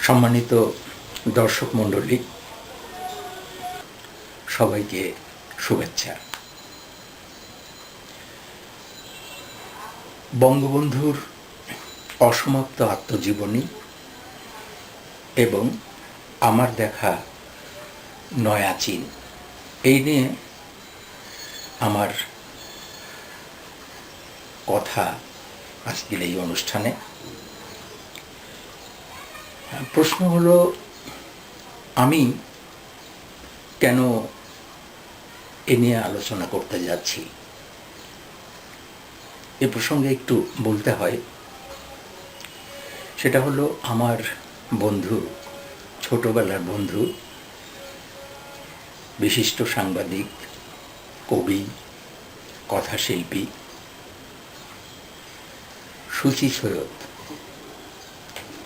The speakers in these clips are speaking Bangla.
সম্মানিত দর্শক মণ্ডলী, সবাইকে শুভেচ্ছা। বঙ্গবন্ধুর অসমাপ্ত আত্মজীবনী এবং আমার দেখা নয়া চীন, এই নিয়ে আমার কথা আজকের এই অনুষ্ঠানে। প্রশ্ন হলো, আমি কেন এ নিয়ে আলোচনা করতে যাচ্ছি। এ প্রসঙ্গে একটু বলতে হয়। সেটা হলো, আমার বন্ধু, ছোটবেলার বন্ধু, বিশিষ্ট সাংবাদিক, কবি, কথাশিল্পী সুচি সৈয়দ।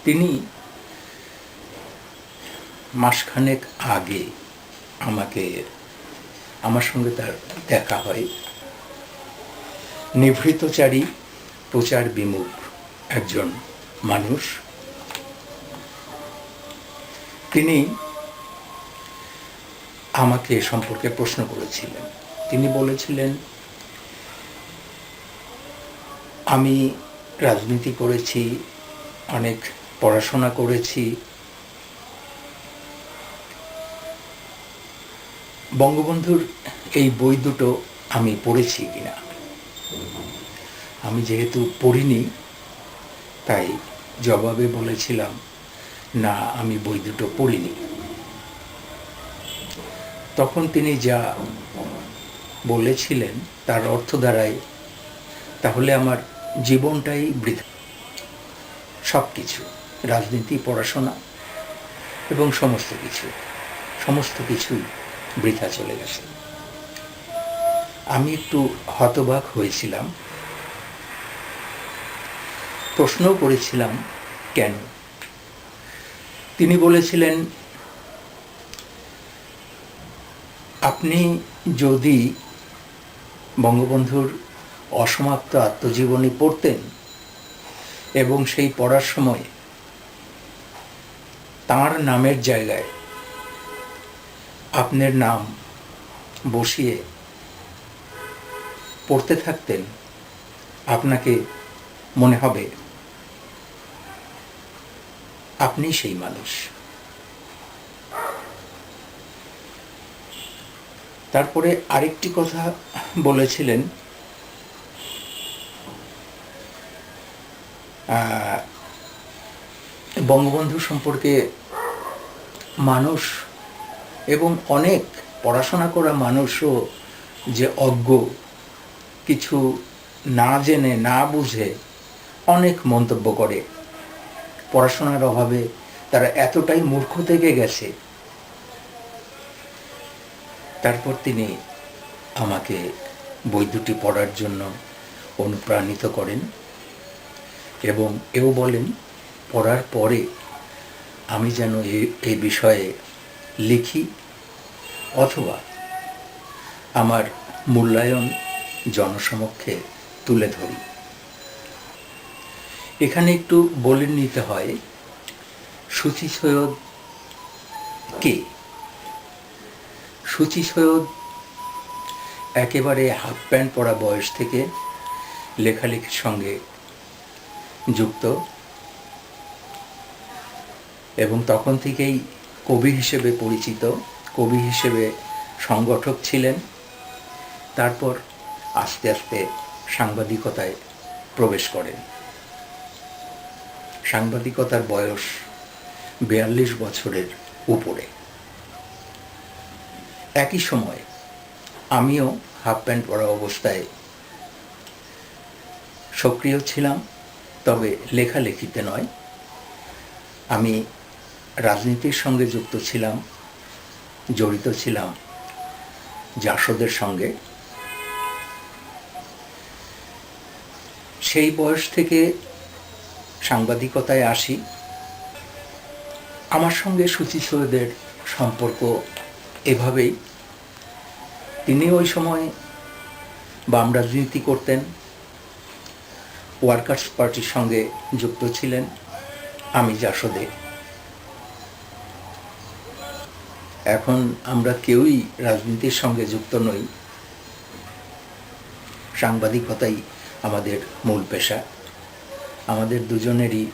তিনি মাসখানেক আগে আমার সঙ্গে তার দেখা হয়। নিভৃতচারী, প্রচার বিমুখ একজন মানুষ। তিনি আমাকে সম্পর্কে প্রশ্ন করেছিলেন। তিনি বলেছিলেন, আমি রাজনীতি করেছি, অনেক পড়াশোনা করেছি, বঙ্গবন্ধুর এই বই দুটো আমি পড়েছি কিনা। আমি যেহেতু পড়িনি, তাই জবাবে বলেছিলাম, না, আমি বই দুটো পড়িনি। তখন তিনি যা বলেছিলেন তার অর্থ দাঁড়ায়, তাহলে আমার জীবনটাই বৃথা। সব কিছু, রাজনীতি, পড়াশোনা এবং সমস্ত কিছুই বৃথা চলে গেছে। আমি একটু হতবাক হয়েছিলাম, প্রশ্নও করেছিলাম কেন। তিনি বলেছিলেন, আপনি যদি বঙ্গবন্ধুর অসমাপ্ত আত্মজীবনী পড়তেন এবং সেই পড়ার সময় তাঁর নামের জায়গায় আপনার নাম বসিয়ে পড়তে থাকতেন, আপনাকে মনে হবে আপনি সেই মানুষ। তারপরে আরেকটি কথা বলেছিলেন, বঙ্গবন্ধু সম্পর্কে মানুষ এবং অনেক পড়াশোনা করা মানুষও যে অজ্ঞ, কিছু না জেনে না বুঝে অনেক মন্তব্য করে। পড়াশোনার অভাবে তারা এতটাই মূর্খ থেকে গেছে। তারপর তিনি আমাকে বই দুটি পড়ার জন্য অনুপ্রাণিত করেন এবং এও বলেন, পড়ার পরে আমি যেন এই বিষয়ে লিখি অথবা আমার মূল্যায়ন জনসমক্ষে তুলে ধরি। এখানে একটু বলে নিতে হয়, সুচি সৈয়দ কে। সুচি সৈয়দ একেবারে হাফ প্যান্ট পরা বয়স থেকে লেখালেখির সঙ্গে যুক্ত এবং তখন থেকেই কবি হিসেবে পরিচিত, কবি হিসেবে সংগঠক ছিলেন। তারপর আস্তে আস্তে সাংবাদিকতায় প্রবেশ করেন। সাংবাদিকতার বয়স 42 বছরের উপরে। একই সময় আমিও হাফ প্যান্ট পরা অবস্থায় সক্রিয় ছিলাম, তবে লেখালেখিতে নয়। আমি রাজনীতির সঙ্গে যুক্ত ছিলাম, জড়িত ছিলাম জাসদের সঙ্গে। সেই বয়স থেকে সাংবাদিকতায় আসি। আমার সঙ্গে সুচি সৈয়দের সম্পর্ক এভাবেই। তিনি ওই সময় বাম রাজনীতি করতেন, ওয়ার্কার্স পার্টির সঙ্গে যুক্ত ছিলেন, আমি জাসদে। এখন আমরা কেউই রাজনীতির সঙ্গে যুক্ত নই, সাংবাদিকতাই আমাদের মূল পেশা। আমাদের দুজনেরই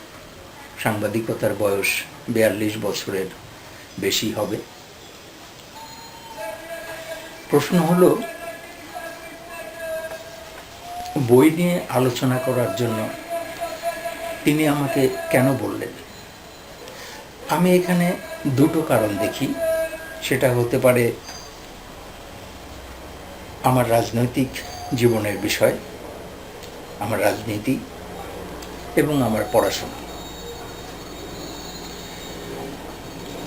সাংবাদিকতার বয়স 42 বছরের বেশি হবে। প্রশ্ন হলো, বই নিয়ে আলোচনা করার জন্য তিনি আমাকে কেন বললেন? আমি এখানে দুটো কারণ দেখি। সেটা হতে পারে আমার রাজনৈতিক জীবনের বিষয়, আমার রাজনীতি এবং আমার পড়াশোনা।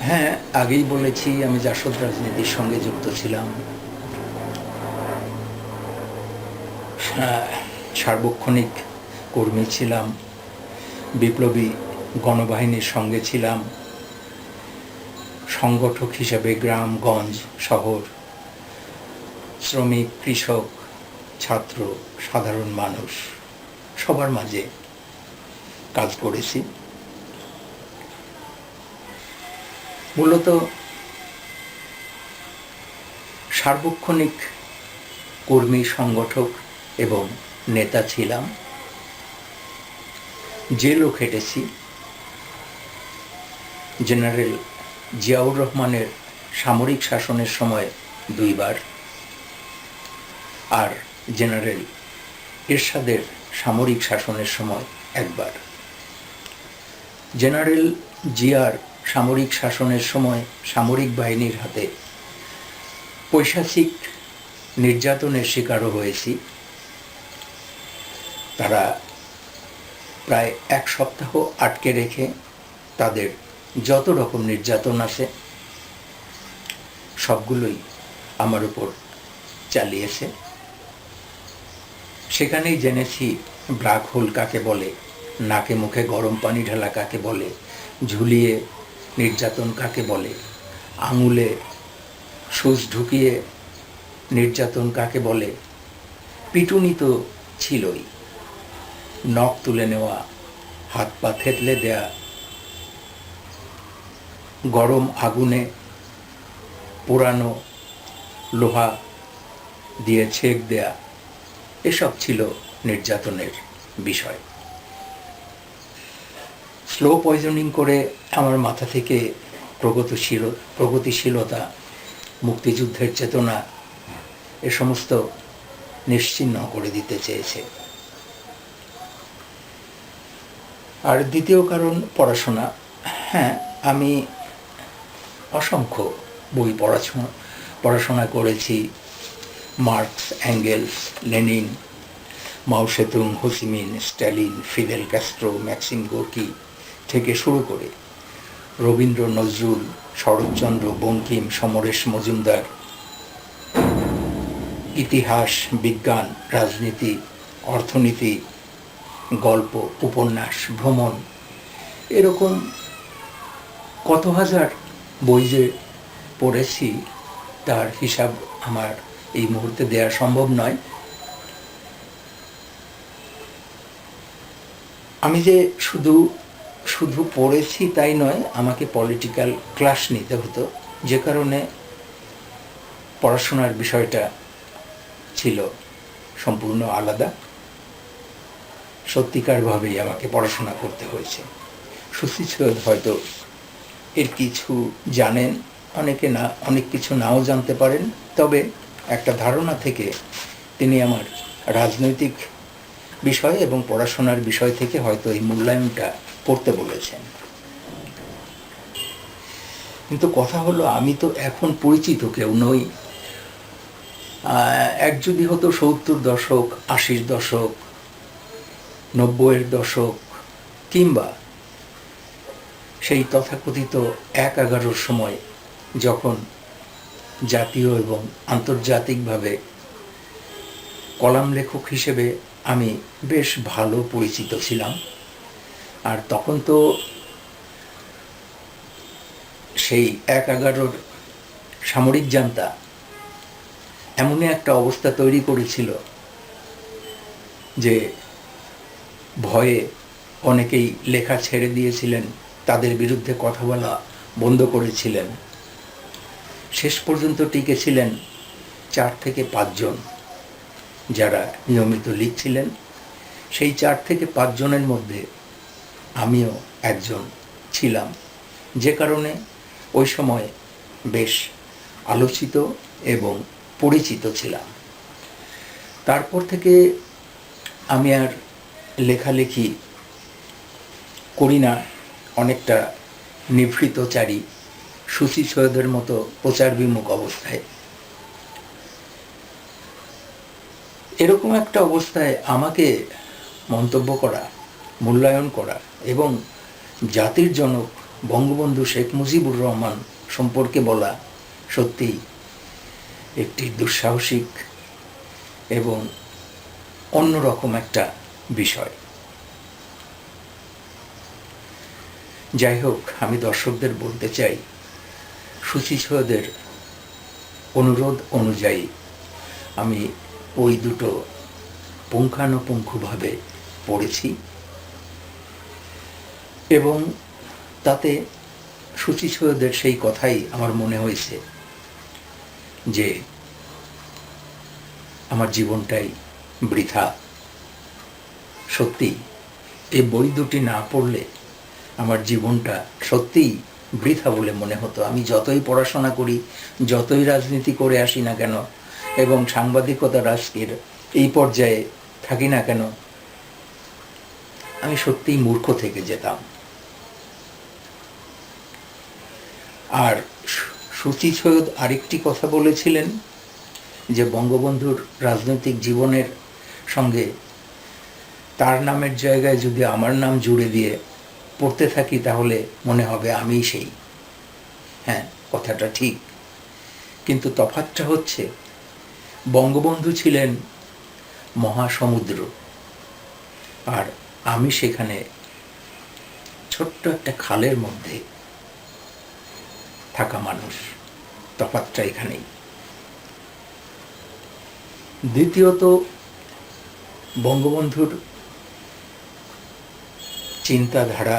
হ্যাঁ, আগেই বলেছি আমি জাসদ রাজনীতির সঙ্গে যুক্ত ছিলাম, সার্বক্ষণিক কর্মী ছিলাম, বিপ্লবী গণবাহিনীর সঙ্গে ছিলাম, সংগঠক হিসেবে গ্রামগঞ্জ শহর, শ্রমিক, কৃষক, ছাত্র, সাধারণ মানুষ সবার মাঝে কাজ করেছি। মূলত সার্বক্ষণিক কর্মী, সংগঠক এবং নেতা ছিলাম। জেলও খেটেছি। জেনারেল জিয়াউর রহমানের সামরিক শাসনের সময় 2 বার, আর জেনারেল এরশাদের সামরিক শাসনের সময় 1 বার। জেনারেল জিয়ার সামরিক শাসনের সময় সামরিক বাহিনীর হাতে পৈশাচিক নির্যাতনের শিকারও হয়েছি। তারা প্রায় 1 সপ্তাহ আটকে রেখে তাদের যত রকম নির্যাতন আছে সবগুলোই আমার উপর চালিয়েছে। সেখানেই জেনেছি ব্ল্যাক হোল কাকে বলে, নাকে মুখে গরম পানি ঢালা কাকে বলে, ঝুলিয়ে নির্যাতন কাকে বলে, আঙুলে সুচ ঢুকিয়ে নির্যাতন কাকে বলে। পিটুনি তো ছিলই, নখ তুলে নেওয়া, হাত পা থেতলে দেয়া, গরম আগুনে পোড়ানো, লোহা দিয়ে ছেক দেয়া, এসব ছিল নির্যাতনের বিষয়। স্লো পয়জনিং করে আমার মাথা থেকে প্রগতিশীলতা, মুক্তিযুদ্ধের চেতনা এ সমস্ত নিশ্চিহ্ন করে দিতে চেয়েছে। আর দ্বিতীয় কারণ পড়াশোনা। হ্যাঁ, আমি অসংখ্য বই পড়াশোনা করেছি। Marx, Engels, Lenin, Mao Zedong, Ho Chi Minh, Stalin, Fidel Castro, Maxim Gorky থেকে শুরু করে রবীন্দ্র, নজরুল, শরৎচন্দ্র, বঙ্কিম, সমরেশ মজুমদার, ইতিহাস, বিজ্ঞান, রাজনীতি, অর্থনীতি, গল্প, উপন্যাস, ভ্রমণ, এরকম কত হাজার বই যে পড়েছি তার হিসাব আমার এই মুহূর্তে দেওয়া সম্ভব নয়। আমি যে শুধু পড়েছি তাই নয়, আমাকে পলিটিক্যাল ক্লাস নিতে হতো, যে কারণে পড়াশোনার বিষয়টা ছিল সম্পূর্ণ আলাদা। সত্যিকারভাবেই আমাকে পড়াশোনা করতে হয়েছে। সুশীল সৈয়দ হয়তো এর কিছু জানেন, অনেকে না, অনেক কিছু নাও জানতে পারেন, তবে একটা ধারণা থেকে তিনি আমার রাজনৈতিক বিষয় এবং পড়াশোনার বিষয় থেকে হয়তো এই মূল্যায়নটা করতে বলেছেন। কিন্তু কথা হলো, আমি তো এখন পরিচিত কেউ নই। এক যদি হতো 70 দশক, 80 দশক, 90-এর দশক, কিংবা সেই তথাকথিত 1/11-র সময় যখন জাতীয় এবং আন্তর্জাতিকভাবে কলাম লেখক হিসেবে আমি বেশ ভালো পরিচিত ছিলাম। আর তখন তো সেই 1/11-র সামরিক জান্তা এমনই একটা অবস্থা তৈরি করেছিল যে ভয়ে অনেকেই লেখা ছেড়ে দিয়েছিলেন, তাদের বিরুদ্ধে কথা বলা বন্ধ করেছিলেন। শেষ পর্যন্ত টিকেছিলেন 4 থেকে 5 জন, যারা নিয়মিত লিখছিলেন। সেই 4 থেকে 5 জনের মধ্যে আমিও একজন ছিলাম, যে কারণে ওই সময় বেশ আলোচিত এবং পরিচিত ছিলাম। তারপর থেকে আমি আর লেখালেখি করি না, অনেকটা নিভৃতচারী, সুচি সৈয়দের মতো প্রচার বিমুখ অবস্থায়। এরকম একটা অবস্থায় আমাকে মন্তব্য করা, মূল্যায়ন করা এবং জাতির জনক বঙ্গবন্ধু শেখ মুজিবুর রহমান সম্পর্কে বলা সত্যি একটি দুঃসাহসিক এবং অন্যরকম একটা বিষয়। যাই হোক, আমি দর্শকদের বলতে চাই, সুচি সৈয়দের অনুরোধ অনুযায়ী আমি ওই দুটো পুঙ্খানুপুঙ্খভাবে পড়েছি এবং তাতে সুচি সৈয়দের সেই কথাই আমার মনে হয়েছে যে আমার জীবনটাই বৃথা। সত্যি এই বই দুটি না পড়লে আমার জীবনটা সত্যিই বৃথা বলে মনে হতো। আমি যতই পড়াশোনা করি, যতই রাজনীতি করে আসি না কেন এবং সাংবাদিকতা রাজনীতির এই পর্যায়ে থাকি না কেন, আমি সত্যিই মূর্খ থেকে যেতাম। আর সুচি সৈয়দ আরেকটি কথা বলেছিলেন যে বঙ্গবন্ধুর রাজনৈতিক জীবনের সঙ্গে তার নামের জায়গায় যদি আমার নাম জুড়ে দিয়ে পড়তে থাকি তাহলে মনে হবে আমিই সেই। হ্যাঁ, কথাটা ঠিক, কিন্তু তফাৎটা হচ্ছে বঙ্গবন্ধু ছিলেন মহাসমুদ্র আর আমি সেখানে ছোট্ট একটা খালের মধ্যে থাকা মানুষ। তফাৎটা এখানেই। দ্বিতীয়ত, বঙ্গবন্ধুর চিন্তাধারা,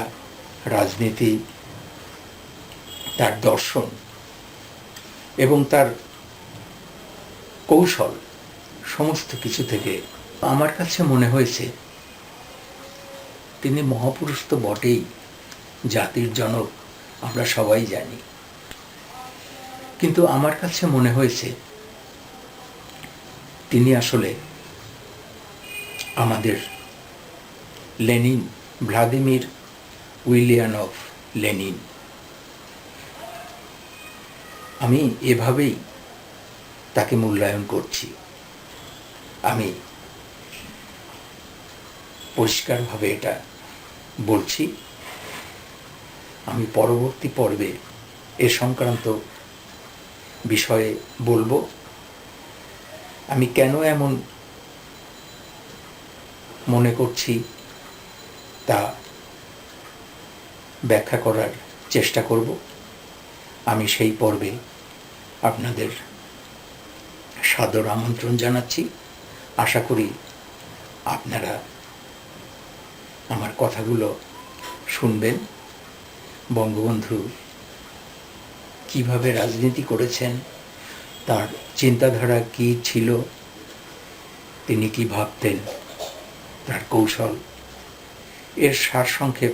রাজনীতি, তার দর্শন এবং তার কৌশল সমস্ত কিছু থেকে আমার কাছে মনে হয়েছে তিনি মহাপুরুষ তো বটেই, জাতির জনক আমরা সবাই জানি, কিন্তু আমার কাছে মনে হয়েছে তিনি আসলে আমাদের লেনিন, ভ্লাদিমির উইলিয়ানভ লেনিন। আমি এভাবেই তাকে মূল্যায়ন করছি। আমি পরিষ্কারভাবে এটা বলছি। আমি পরবর্তী পর্বে এ সংক্রান্ত বিষয়ে বলবো। আমি কেন এমন মনে করছি তা ব্যাখ্যা করার চেষ্টা করব। আমি সেই পর্বে আপনাদের সাদর আমন্ত্রণ জানাচ্ছি। আশা করি আপনারা আমার কথাগুলো শুনবেন। বঙ্গবন্ধু কিভাবে রাজনীতি করেছেন, তার চিন্তাধারা কি ছিল, তিনি কি ভাবতেন, তার কৌশল, এর সারসংক্ষেপ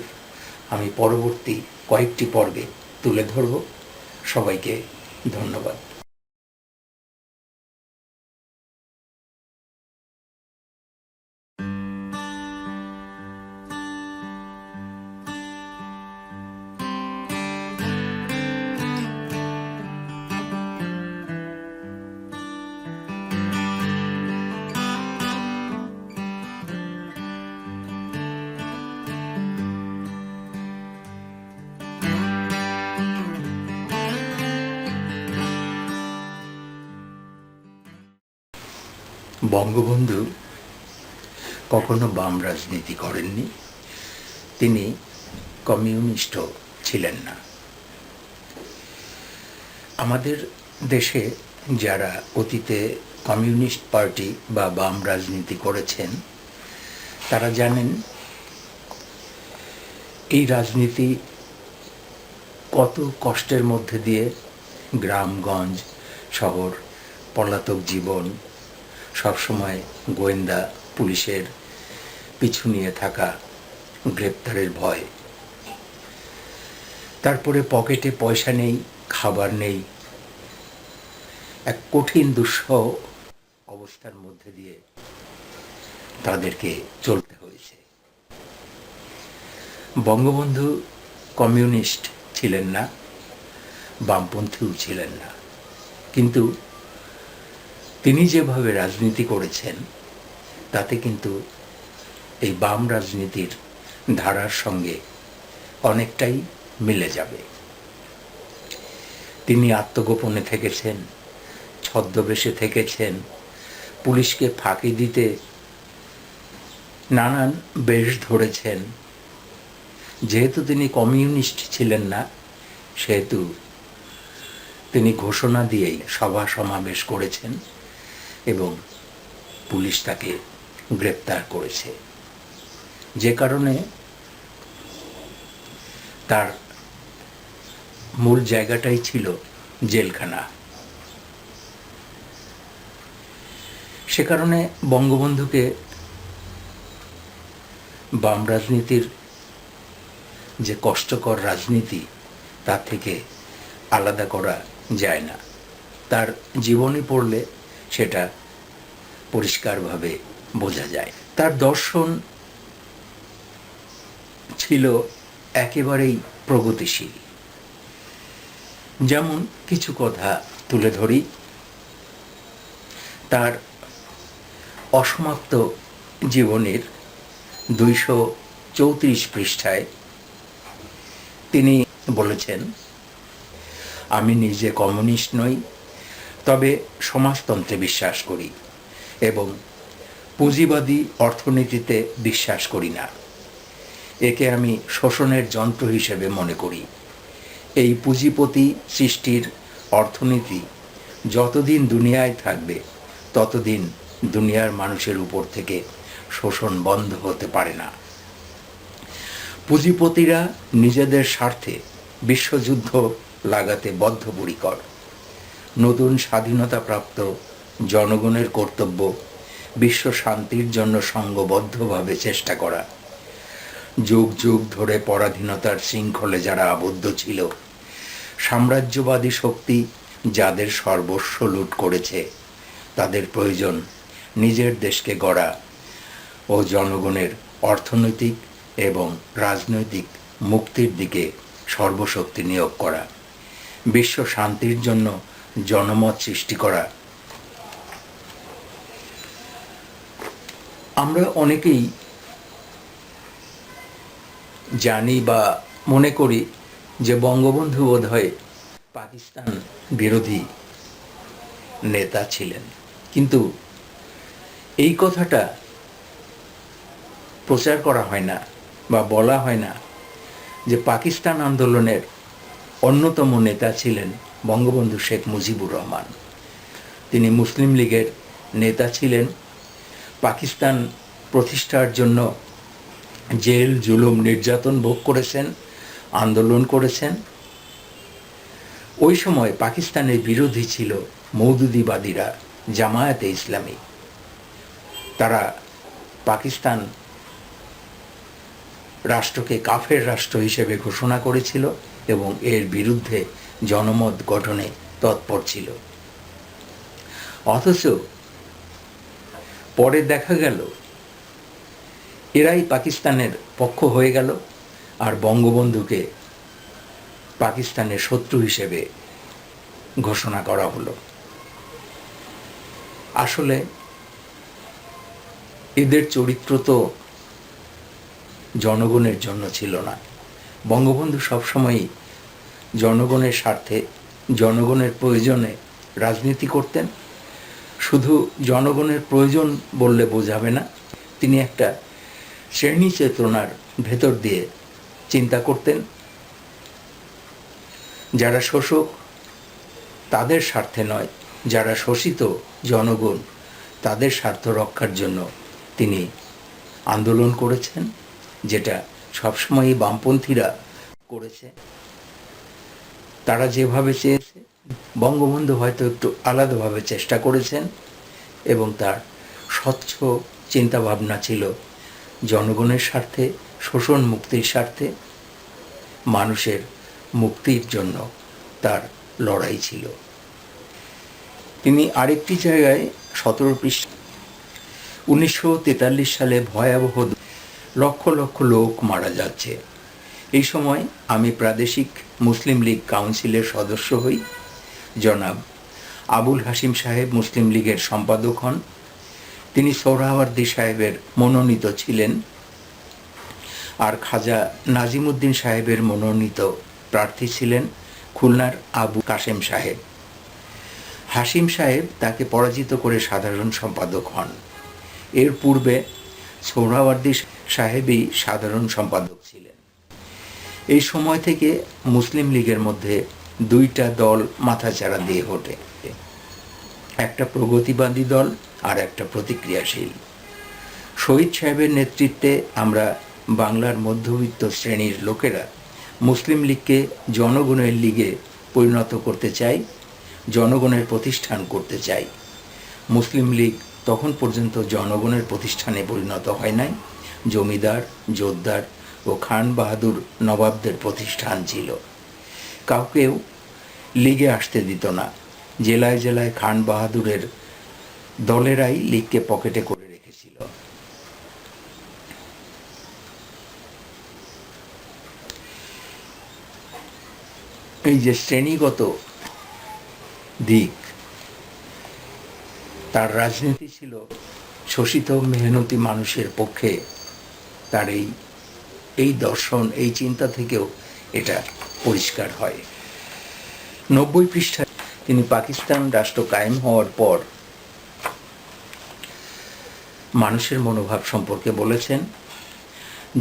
আমি পরবর্তী কয়েকটি পর্বে তুলে ধরব। সবাইকে ধন্যবাদ। বঙ্গবন্ধু কখনো বাম রাজনীতি করেননি, তিনি কমিউনিস্টও ছিলেন না। আমাদের দেশে যারা অতীতে কমিউনিস্ট পার্টি বা বাম রাজনীতি করেছেন তারা জানেন এই রাজনীতি কত কষ্টের মধ্যে দিয়ে গ্রামগঞ্জ, শহর, পলাতক জীবন, সবসময় গোয়েন্দা পুলিশের পিছু নিয়ে থাকা, গ্রেপ্তারের ভয়, তারপরে পকেটে পয়সা নেই, খাবার নেই, এক কঠিন দুঃসহ অবস্থার মধ্যে দিয়ে তাদেরকে চলতে হয়েছে। বঙ্গবন্ধু কমিউনিস্ট ছিলেন না, বামপন্থীও ছিলেন না, কিন্তু তিনি যেভাবে রাজনীতি করেছেন তাতে কিন্তু এই বাম রাজনীতির ধারার সঙ্গে অনেকটাই মিলে যাবে। তিনি আত্মগোপনে থেকেছেন, ছদ্মবেশে থেকেছেন, পুলিশকে ফাঁকি দিতে নানান বেশ ধরেছেন। যেহেতু তিনি কমিউনিস্ট ছিলেন না, সেহেতু তিনি ঘোষণা দিয়েই সভা সমাবেশ করেছেন এবং পুলিশ তাকে গ্রেপ্তার করেছে, যে কারণে তার মূল জায়গাটাই ছিল জেলখানা। সে কারণে বঙ্গবন্ধুকে বাম রাজনীতির যে কষ্টকর রাজনীতি তার থেকে আলাদা করা যায় না। তার জীবনী পড়লে সেটা পরিষ্কারভাবে বোঝা যায়। তার দর্শন ছিল একেবারেই প্রগতিশীল। যেমন কিছু কথা তুলে ধরি। তার অসমাপ্ত জীবনের 234 পৃষ্ঠায় তিনি বলেছেন, আমি নিজে কমিউনিস্ট নই, তবে সমাজতন্ত্রে বিশ্বাস করি এবং পুঁজিবাদী অর্থনীতিতে বিশ্বাস করি না। একে আমি শোষণের যন্ত্র হিসেবে মনে করি। এই পুঁজিপতি সৃষ্টির অর্থনীতি যতদিন দুনিয়ায় থাকবে ততদিন দুনিয়ার মানুষের উপর থেকে শোষণ বন্ধ হতে পারে না। পুঁজিপতিরা নিজেদের স্বার্থে বিশ্বযুদ্ধ লাগাতে বদ্ধপরিকর। নতুন স্বাধীনতাপ্রাপ্ত জনগণের কর্তব্য বিশ্ব শান্তির জন্য সংঘবদ্ধভাবে চেষ্টা করা। যুগ যুগ ধরে পরাধীনতার শৃঙ্খলে যারা আবদ্ধ ছিল, সাম্রাজ্যবাদী শক্তি যাদের সর্বস্ব লুট করেছে, তাদের প্রয়োজন নিজের দেশকে গড়া ও জনগণের অর্থনৈতিক এবং রাজনৈতিক মুক্তির দিকে সর্বশক্তি নিয়োগ করা, বিশ্ব শান্তির জন্য জনমত সৃষ্টি করা। আমরা অনেকেই জানি বা মনে করি যে বঙ্গবন্ধু বোধহয় পাকিস্তান বিরোধী নেতা ছিলেন, কিন্তু এই কথাটা প্রচার করা হয় না বা বলা হয় না যে পাকিস্তান আন্দোলনের অন্যতম নেতা ছিলেন বঙ্গবন্ধু শেখ মুজিবুর রহমান। তিনি মুসলিম লীগের নেতা ছিলেন। পাকিস্তান প্রতিষ্ঠার জন্য জেল জুলুম নির্যাতন ভোগ করেছেন, আন্দোলন করেছেন। ওই সময় পাকিস্তানের বিরোধী ছিল মৌদুদিবাদীরা, জামায়াতে ইসলামী। তারা পাকিস্তান রাষ্ট্রকে কাফের রাষ্ট্র হিসেবে ঘোষণা করেছিল এবং এর বিরুদ্ধে জনমত গঠনে তৎপর ছিল। অথচ পরে দেখা গেল এরাই পাকিস্তানের পক্ষ হয়ে গেল আর বঙ্গবন্ধুকে পাকিস্তানের শত্রু হিসেবে ঘোষণা করা হলো। আসলে এদের চরিত্র তো জনগণের জন্য ছিল না। বঙ্গবন্ধু সবসময়ই জনগণের স্বার্থে, জনগণের প্রয়োজনে রাজনীতি করতেন। শুধু জনগণের প্রয়োজন বললে বোঝাবে না, তিনি একটা শ্রেণী চেতনার ভেতর দিয়ে চিন্তা করতেন। যারা শোষক তাদের স্বার্থে নয়, যারা শোষিত জনগণ তাদের স্বার্থ রক্ষার জন্য তিনি আন্দোলন করেছেন, যেটা সবসময়ই বামপন্থীরা করেছে। তারা যেভাবে চেয়েছে বঙ্গবন্ধু হয়তো একটু আলাদাভাবে চেষ্টা করেছেন এবং তার স্বচ্ছ চিন্তাভাবনা ছিল জনগণের স্বার্থে, শোষণ মুক্তির স্বার্থে, মানুষের মুক্তির জন্য তার লড়াই ছিল। তিনি আরেকটি জায়গায় 17 পৃষ্ঠা 1943 সালে ভয়াবহ লক্ষ লক্ষ লোক মারা যাচ্ছে, এই সময় আমি প্রাদেশিক মুসলিম লীগ কাউন্সিলের সদস্য হই। জনাব আবুল হাশিম সাহেব মুসলিম লীগের সম্পাদক হন। তিনি সোহরাওয়ার্দী সাহেবের মনোনীত ছিলেন, আর খাজা নাজিমুদ্দিন সাহেবের মনোনীত প্রার্থী ছিলেন খুলনার আবু কাশেম সাহেব। হাশিম সাহেব তাকে পরাজিত করে সাধারণ সম্পাদক হন। এর পূর্বে সোহরাওয়ার্দী সাহেবই সাধারণ সম্পাদক ছিলেন। এই সময় থেকে মুসলিম লীগের মধ্যে দুইটা দল মাথাচাড়া দিয়ে ওঠে, একটা প্রগতিবাদী দল আর একটা প্রতিক্রিয়াশীল। শহীদ সাহেবের নেতৃত্বে আমরা বাংলার মধ্যবিত্ত শ্রেণীর লোকেরা মুসলিম লীগকে জনগণের লীগে পরিণত করতে চাই, জনগণের প্রতিষ্ঠান করতে চাই। মুসলিম লীগ তখন পর্যন্ত জনগণের প্রতিষ্ঠানে পরিণত হয় নাই, জমিদার, জোরদার ও খান বাহাদুর নবাবদের প্রতিষ্ঠান ছিল। কাউকেও লীগে আসতে দিত না। জেলায় জেলায় খান বাহাদুরের দলেরাই লীগকে পকেটে করে রেখেছিল। এই যে শ্রেণীগত দিক, তার রাজনীতি ছিল শোষিত মেহনতি মানুষের পক্ষে। তার এই দর্শন, এই চিন্তা থেকেও এটা পরিষ্কার হয়। 90 পৃষ্ঠায় তিনি পাকিস্তান রাষ্ট্র কায়েম হওয়ার পর মানুষের মনোভাব সম্পর্কে বলেছেন,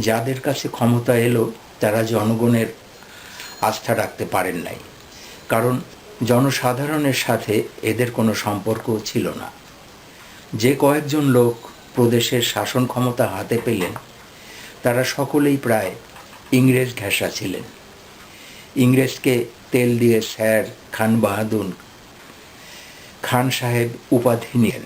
যাদের কাছে ক্ষমতা এলো তারা জনগণের আস্থা রাখতে পারেন নাই, কারণ জনসাধারণের সাথে এদের কোনো সম্পর্ক ছিল না। যে কয়েকজন লোক প্রদেশের শাসন ক্ষমতা হাতে পেলেন তারা সকলেই প্রায় ইংরেজ ঘেঁষা ছিলেন। ইংরেজকে তেল দিয়ে স্যার খান বাহাদুর, খান সাহেব উপাধি নিলেন।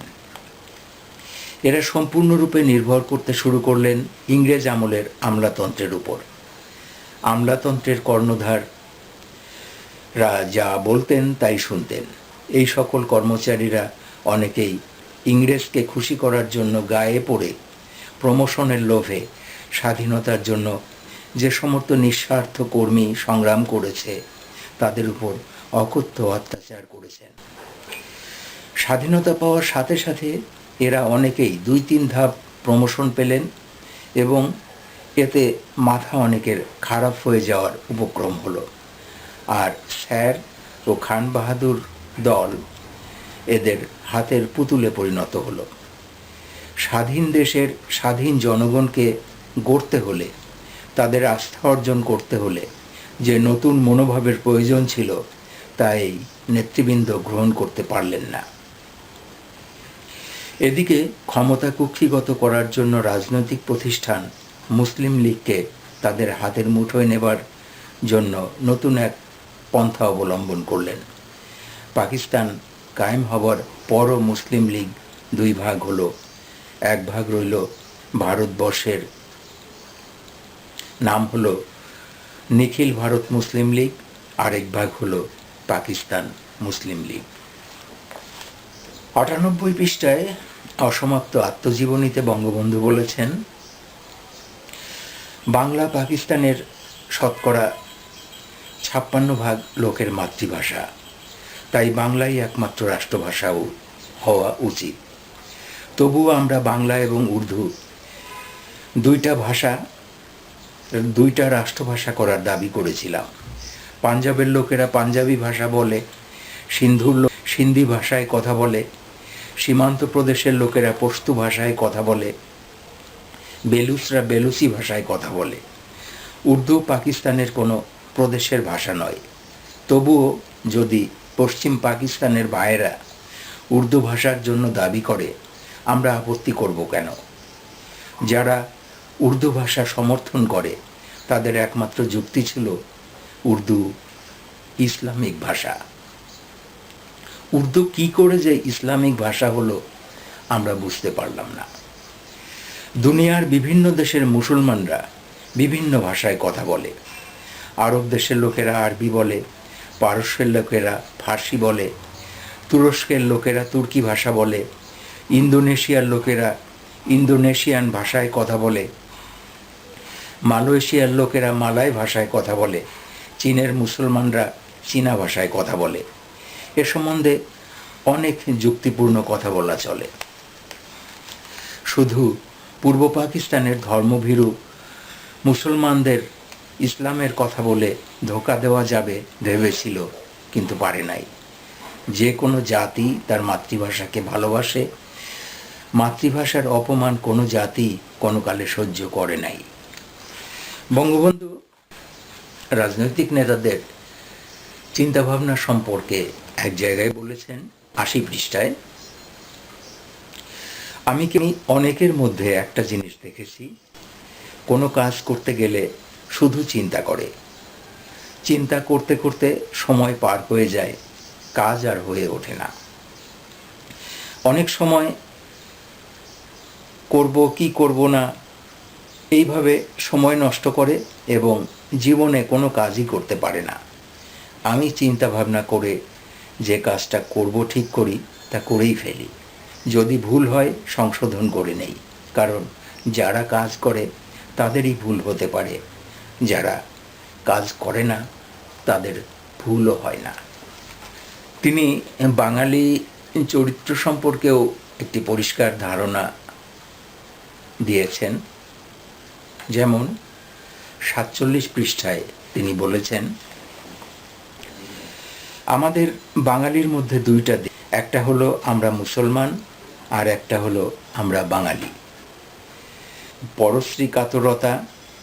এরা সম্পূর্ণরূপে নির্ভর করতে শুরু করলেন ইংরেজ আমলের আমলাতন্ত্রের উপর। আমলাতন্ত্রের কর্ণধাররা যা বলতেন তাই শুনতেন। এই সকল কর্মচারীরা অনেকেই ইংরেজকে খুশি করার জন্য গায়ে পড়ে প্রমোশনের লোভে স্বাধীনতার জন্য যে সমস্ত নিঃস্বার্থ কর্মী সংগ্রাম করেছে তাদের উপর অকথ্য অত্যাচার করেছেন। স্বাধীনতা পাওয়ার সাথে সাথে এরা অনেকেই 2-3 ধাপ প্রমোশন পেলেন এবং এতে মাথা অনেকের খারাপ হয়ে যাওয়ার উপক্রম হলো। আর স্যার ও খান বাহাদুর দল এদের হাতের পুতুলে পরিণত হলো। স্বাধীন দেশের স্বাধীন জনগণকে গড়তে হলে, তাদের আস্থা অর্জন করতে হলে যে নতুন মনোভাবের প্রয়োজন ছিল তা এই নেতৃবৃন্দ গ্রহণ করতে পারলেন না। এদিকে ক্ষমতা কুক্ষিগত করার জন্য রাজনৈতিক প্রতিষ্ঠান মুসলিম লীগকে তাদের হাতের মুঠোয় নেবার জন্য নতুন এক পন্থা অবলম্বন করলেন। পাকিস্তান কায়েম হবার পরও মুসলিম লীগ 2 ভাগ হলো। এক ভাগ রইল ভারতবর্ষের, নাম হলো নিখিল ভারত মুসলিম লীগ, আরেক ভাগ হলো পাকিস্তান মুসলিম লীগ। 98 পৃষ্ঠায় অসমাপ্ত আত্মজীবনীতে বঙ্গবন্ধু বলেছেন, বাংলা পাকিস্তানের শতকরা 56% লোকের মাতৃভাষা, তাই বাংলাই একমাত্র রাষ্ট্রভাষা হওয়া উচিত। তবুও আমরা বাংলা এবং উর্দু 2টা ভাষা 2টা রাষ্ট্রভাষা করার দাবি করেছিলাম। পাঞ্জাবের লোকেরা পাঞ্জাবি ভাষা বলে, সিন্ধুর লোক সিন্ধি ভাষায় কথা বলে, সীমান্ত প্রদেশের লোকেরা পশতু ভাষায় কথা বলে, বেলুচরা বেলুচি ভাষায় কথা বলে। উর্দু পাকিস্তানের কোনো প্রদেশের ভাষা নয়। তবুও যদি পশ্চিম পাকিস্তানের ভাইয়েরা উর্দু ভাষার জন্য দাবি করে, আমরা আপত্তি করব কেন? যারা উর্দু ভাষা সমর্থন করে তাদের একমাত্র যুক্তি ছিল উর্দু ইসলামিক ভাষা। উর্দু কি করে যে ইসলামিক ভাষা হলো আমরা বুঝতে পারলাম না। দুনিয়ার বিভিন্ন দেশের মুসলমানরা বিভিন্ন ভাষায় কথা বলে। আরব দেশের লোকেরা আরবি বলে, পারস্যের লোকেরা ফার্সি বলে, তুরস্কের লোকেরা তুর্কি ভাষা বলে, ইন্দোনেশিয়ার লোকেরা ইন্দোনেশিয়ান ভাষায় কথা বলে, মালয়েশিয়ার লোকেরা মালয় ভাষায় কথা বলে, চীনের মুসলমানরা চীনা ভাষায় কথা বলে। এ সম্বন্ধে অনেক যুক্তিপূর্ণ কথা বলা চলে। শুধু পূর্ব পাকিস্তানের ধর্মভীরু মুসলমানদের ইসলামের কথা বলে ধোঁকা দেওয়া যাবে ভেবেছিল, কিন্তু পারে নাই। যে কোনো জাতি তার মাতৃভাষাকে ভালোবাসে। মাতৃভাষার অপমান কোনো জাতি কোনো কালে সহ্য করে নাই। বঙ্গবন্ধু রাজনৈতিক নেতাদের চিন্তাভাবনা সম্পর্কে এক জায়গায় বলেছেন, ৮০ পৃষ্ঠায়, আমি অনেকের মধ্যে একটা জিনিস দেখেছি, কোনো কাজ করতে গেলে শুধু চিন্তা করে। চিন্তা করতে করতে সময় পার হয়ে যায়, কাজ আর হয়ে ওঠে না। অনেক সময় করব কি করব না এইভাবে সময় নষ্ট করে এবং জীবনে কোনো কাজই করতে পারে না। আমি চিন্তা ভাবনা করে যে কাজটা করব ঠিক করি, তা করেই ফেলি। যদি ভুল হয় সংশোধন করে নেই, কারণ যারা কাজ করে তাদেরই ভুল হতে পারে, যারা কাজ করে না তাদের ভুলও হয় না। তিনি বাঙালি চরিত্র সম্পর্কেও একটি পরিষ্কার ধারণা দিয়েছেন। যেমন ৪৭ পৃষ্ঠায় তিনি বলেছেন, আমাদের বাঙালির মধ্যে দুইটা দিক, একটা হলো আমরা মুসলমান আর একটা হলো আমরা বাঙালি। পরশ্রী কাতরতা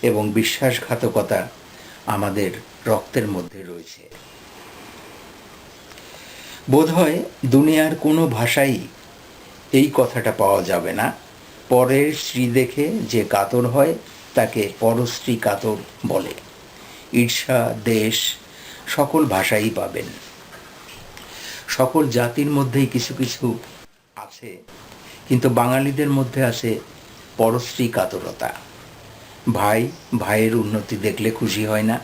এবং বিশ্বাসঘাতকতা আমাদের রক্তের মধ্যে রয়েছে। বোধহয় দুনিয়ার কোনো ভাষাই এই কথাটা পাওয়া যাবে না। পরের স্ত্রী দেখে যে কাতর হয় তাকে পরশ্রী কাতর বলে। ঈর্ষা, দেশ সকল ভাষাই পাবেন। সকল জাতির মধ্যেই কিছু কিছু আছে, কিন্তু বাঙালিদের মধ্যে আছে পরশ্রী কাতরতা। ভাই ভাইয়ের উন্নতি দেখলে খুশি হয় না।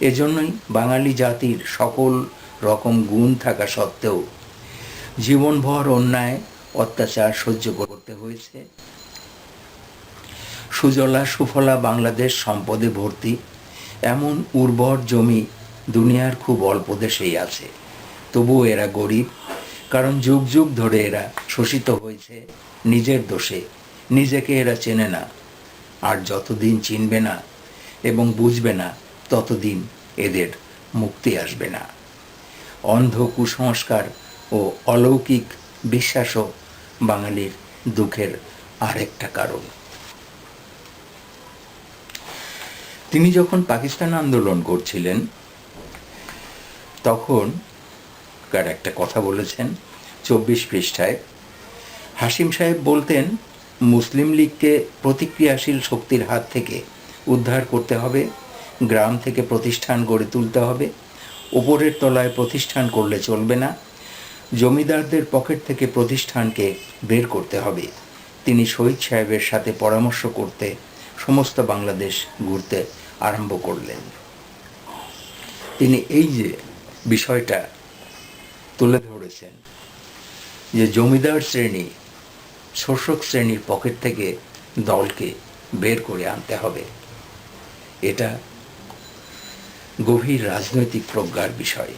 এজন্যই বাঙালি জাতির সকল রকম গুণ থাকা সত্ত্বেও জীবনভর অন্যায় অত্যাচার সহ্য করতে হয়েছে। সুজলা সুফলা বাংলাদেশ সম্পদে ভর্তি, এমন উর্বর জমি দুনিয়ার খুব অল্প দেশেই আছে। তবুও এরা গরিব, কারণ যুগ যুগ ধরে এরা শোষিত হয়েছে নিজের দোষে। নিজেকে এরা চেনে না, আর যতদিন চিনবে না এবং বুঝবে না ততদিন এদের মুক্তি আসবে না। অন্ধ কুসংস্কার ও অলৌকিক বিশ্বাসও বাঙালির দুঃখের আরেকটা কারণ। তিনি যখন পাকিস্তান আন্দোলন করছিলেন তখন কার একটা কথা বলেছেন ২৪ পৃষ্ঠায়। হাসিম সাহেব বলতেন, মুসলিম লীগকে প্রতিক্রিয়াশীল শক্তির হাত থেকে উদ্ধার করতে হবে, গ্রাম থেকে প্রতিষ্ঠান গড়ে তুলতে হবে। ওপরের তলায় প্রতিষ্ঠান করলে চলবে না, জমিদারদের পকেট থেকে প্রতিষ্ঠানকে বের করতে হবে। তিনি শহীদ সাহেবের সাথে পরামর্শ করতে সমস্ত বাংলাদেশ ঘুরতে আরম্ভ করলেন। তিনি এই যে বিষয়টা তুলে ধরেছেন যে জমিদার শ্রেণী, শোষক শ্রেণীর পকেট থেকে দলকে বের করে আনতে হবে, এটা গভীর রাজনৈতিক প্রজ্ঞার বিষয়।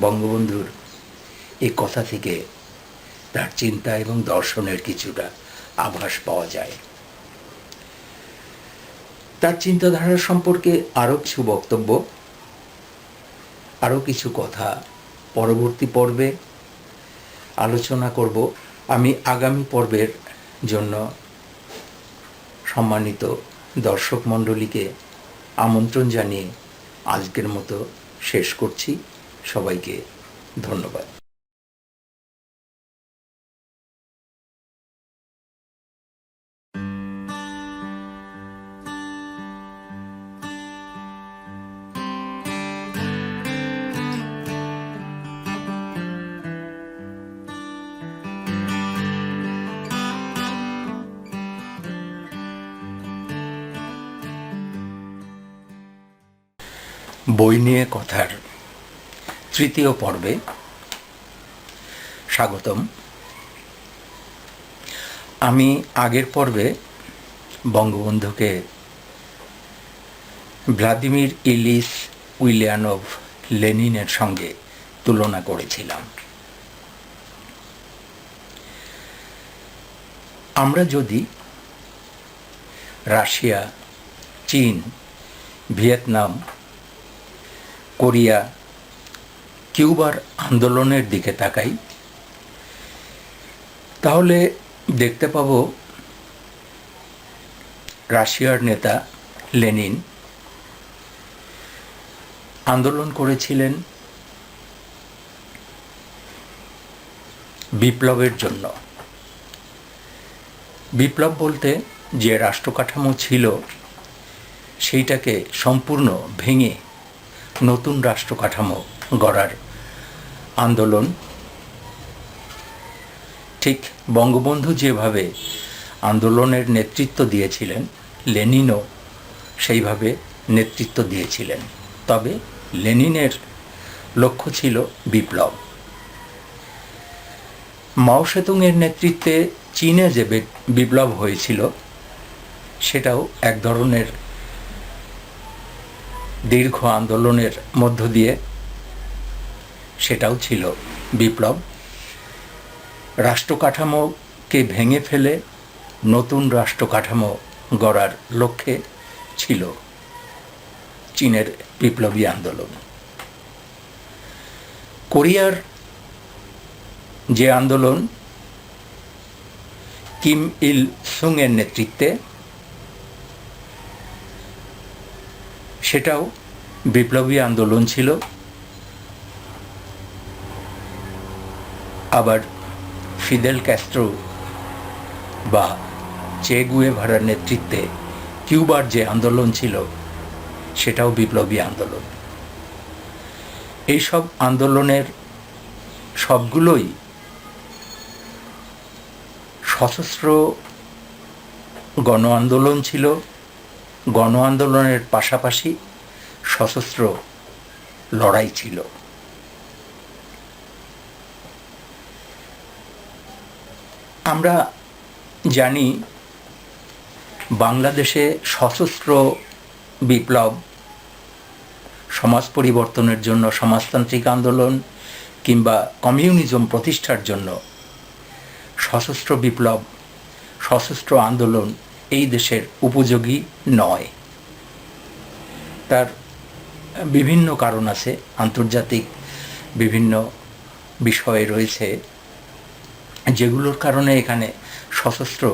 বঙ্গবন্ধুর এই কথা থেকে তার চিন্তা এবং দর্শনের কিছুটা আভাস পাওয়া যায়। তার চিন্তাধারা সম্পর্কে আরও কিছু বক্তব্য, আরও কিছু কথা পরবর্তী পর্বে আলোচনা করব। আমি আগামী পর্বের জন্য সম্মানিত দর্শক মণ্ডলীকে আমন্ত্রণ জানিয়ে আজকের মতো শেষ করছি। সবাইকে ধন্যবাদ। বই নিয়ে কথার তৃতীয় পর্বে স্বাগতম। আমি আগের পর্বে বঙ্গবন্ধুকে ভ্লাদিমির ইলিচ উলিয়ানোভ লেনিনের সঙ্গে তুলনা করেছিলাম। আমরা যদি রাশিয়া, চীন, ভিয়েতনাম, কোরিয়া, কিউবার আন্দোলনের দিকে তাকাই, তাহলে দেখতে পাব রাশিয়ার নেতা লেনিন আন্দোলন করেছিলেন বিপ্লবের জন্য। বিপ্লব বলতে যে রাষ্ট্রকাঠামো ছিল সেইটাকে সম্পূর্ণ ভেঙে নতুন রাষ্ট্রকাঠামো গড়ার আন্দোলন। ঠিক বঙ্গবন্ধু যেভাবে আন্দোলনের নেতৃত্ব দিয়েছিলেন, লেনিনও সেইভাবে নেতৃত্ব দিয়েছিলেন। তবে লেনিনের লক্ষ্য ছিল বিপ্লব। মাও সেতুংয়ের নেতৃত্বে চীনে যে বিপ্লব হয়েছিল সেটাও এক ধরনের দীর্ঘ আন্দোলনের মধ্য দিয়ে সেটাও ছিল বিপ্লব। রাষ্ট্রকাঠামোকে ভেঙে ফেলে নতুন রাষ্ট্রকাঠামো গড়ার লক্ষ্যে ছিল চীনের বিপ্লবী আন্দোলন। কোরিয়ার যে আন্দোলন কিম ইল সুংয়ের নেতৃত্বে, সেটাও বিপ্লবী আন্দোলন ছিল। আবার ফিদেল ক্যাস্ট্রো বা চে গুয়েভারার নেতৃত্বে কিউবার যে আন্দোলন ছিল সেটাও বিপ্লবী আন্দোলন। এইসব আন্দোলনের সবগুলোই সশস্ত্র গণ আন্দোলন ছিল। গণ আন্দোলনের পাশাপাশি সশস্ত্র লড়াই ছিল। আমরা জানি বাংলাদেশে সশস্ত্র বিপ্লব সমাজ পরিবর্তনের জন্য, সমাজতান্ত্রিক আন্দোলন কিংবা কমিউনিজম প্রতিষ্ঠার জন্য সশস্ত্র বিপ্লব, সশস্ত্র আন্দোলন এই দেশের উপযোগী নয়। তার বিভিন্ন কারণ আছে, আন্তর্জাতিক বিভিন্ন বিষয় রয়েছে যেগুলোর কারণে এখানে সশস্ত্র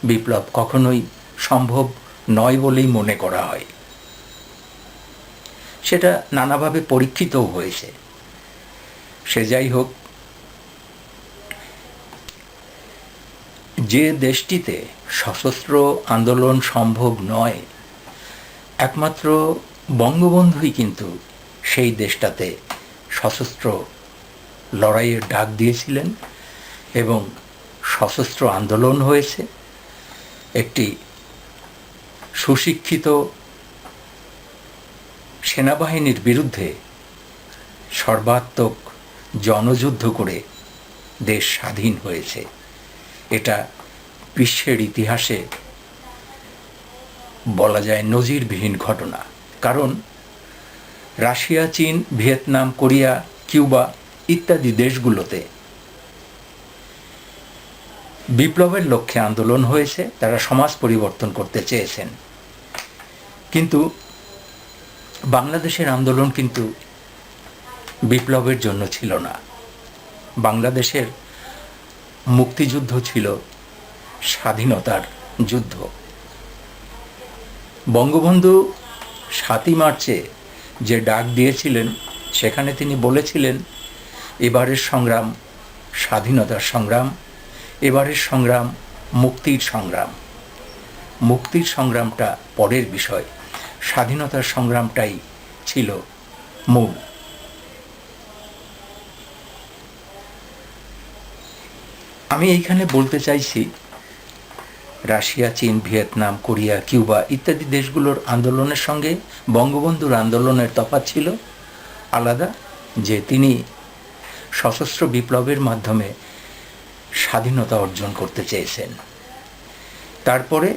বিপ্লব কখনোই সম্ভব নয় বলেই মনে করা হয়। সেটা নানাভাবে পরীক্ষিতও হয়েছে। সে যাই হোক, যে দেশটিতে সশস্ত্র আন্দোলন সম্ভব নয়, একমাত্র বঙ্গবন্ধুই কিন্তু সেই দেশটাতে সশস্ত্র লড়াইয়ের ডাক দিয়েছিলেন এবং সশস্ত্র আন্দোলন হয়েছে। একটি সুশিক্ষিত সেনাবাহিনীর বিরুদ্ধে সর্বাত্মক জনযুদ্ধ করে দেশ স্বাধীন হয়েছে। এটা বিশ্বের ইতিহাসে বলা যায় নজিরবিহীন ঘটনা। কারণ রাশিয়া, চীন, ভিয়েতনাম, কোরিয়া, কিউবা ইত্যাদি দেশগুলোতে বিপ্লবের লক্ষ্যে আন্দোলন হয়েছে। তারা সমাজ পরিবর্তন করতে চেয়েছেন। কিন্তু বাংলাদেশের আন্দোলন কিন্তু বিপ্লবের জন্য ছিল না। বাংলাদেশের মুক্তিযুদ্ধ ছিল স্বাধীনতার যুদ্ধ। বঙ্গবন্ধু 7ই মার্চে যে ডাক দিয়েছিলেন সেখানে তিনি বলেছিলেন, এবারের সংগ্রাম স্বাধীনতার সংগ্রাম, এবারের সংগ্রাম মুক্তির সংগ্রাম। মুক্তির সংগ্রামটা পরের বিষয়, স্বাধীনতার সংগ্রামটাই ছিল মূল। আমি এইখানে বলতে চাইছি, রাশিয়া, চীন, ভিয়েতনাম, কোরিয়া, কিউবা ইত্যাদি দেশগুলোর আন্দোলনের সঙ্গে বঙ্গবন্ধুর আন্দোলনের তফাৎ ছিল আলাদা, যে তিনি সশস্ত্র বিপ্লবের মাধ্যমে স্বাধীনতা অর্জন করতে চেয়েছেন। তারপরে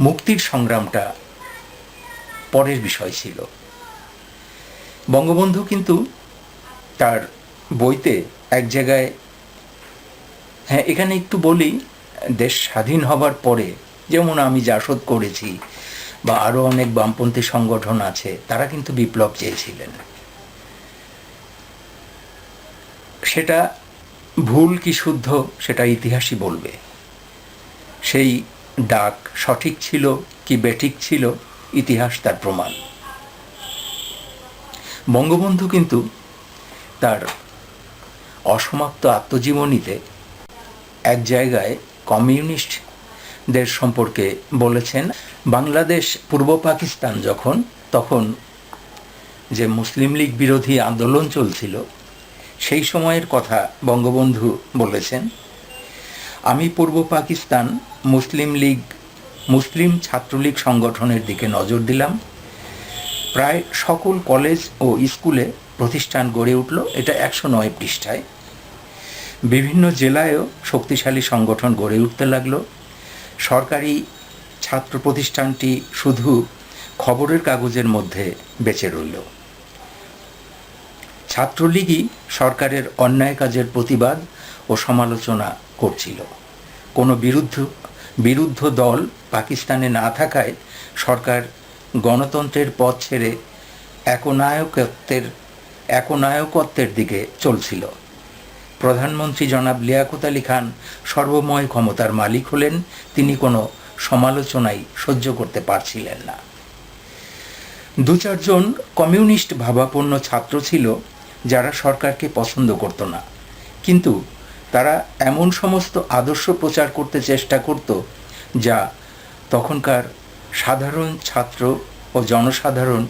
মুক্তির সংগ্রামটা পরের বিষয় ছিল। বঙ্গবন্ধু কিন্তু তার বইতে এক জায়গায়, হ্যাঁ এখানে একটু বলি, দেশ স্বাধীন হবার পরে যেমন আমি জাসদ করেছি বা আরও অনেক বামপন্থী সংগঠন আছে, তারা কিন্তু বিপ্লব চেয়েছিলেন। সেটা ভুল কি শুদ্ধ সেটা ইতিহাসই বলবে। সেই ডাক সঠিক ছিল কি বেঠিক ছিল, ইতিহাস তার প্রমাণ। বঙ্গবন্ধু কিন্তু তার অসমাপ্ত আত্মজীবনীতে এক জায়গায় কমিউনিস্টদের সম্পর্কে বলেছেন, বাংলাদেশ পূর্ব পাকিস্তান যখন, তখন যে মুসলিম লীগ বিরোধী আন্দোলন চলছিল, সেই সময়ের কথা বঙ্গবন্ধু বলেছেন, আমি পূর্ব পাকিস্তান মুসলিম ছাত্রলীগ সংগঠনের দিকে নজর দিলাম। প্রায় সকল কলেজ ও স্কুলে প্রতিষ্ঠান গড়ে উঠল। এটা 109 পৃষ্ঠায়। বিভিন্ন জেলায়ও শক্তিশালী সংগঠন গড়ে উঠতে লাগলো। সরকারি ছাত্র প্রতিষ্ঠানটি শুধু খবরের কাগজের মধ্যে বেঁচে রইল। ছাত্রলীগই সরকারের অন্যায় কাজের প্রতিবাদ ও সমালোচনা করছিল। কোনো বিরুদ্ধ দল পাকিস্তানে না থাকায় সরকার গণতন্ত্রের পথ ছেড়ে একনায়কত্বের দিকে চলছিল। প্রধানমন্ত্রী জনাব লিয়াকত আলী খান সর্বময় ক্ষমতার মালিক হলেন, তিনি কোনো সমালোচনাই সহ্য করতে পারছিলেন না। 2-4 জন কমিউনিস্ট ভাবাপন্ন ছাত্র ছিল যারা সরকারকে পছন্দ করত না, কিন্তু তারা এমন সমস্ত আদর্শ প্রচার করতে চেষ্টা করত যা তখনকার সাধারণ ছাত্র ও জনসাধারণ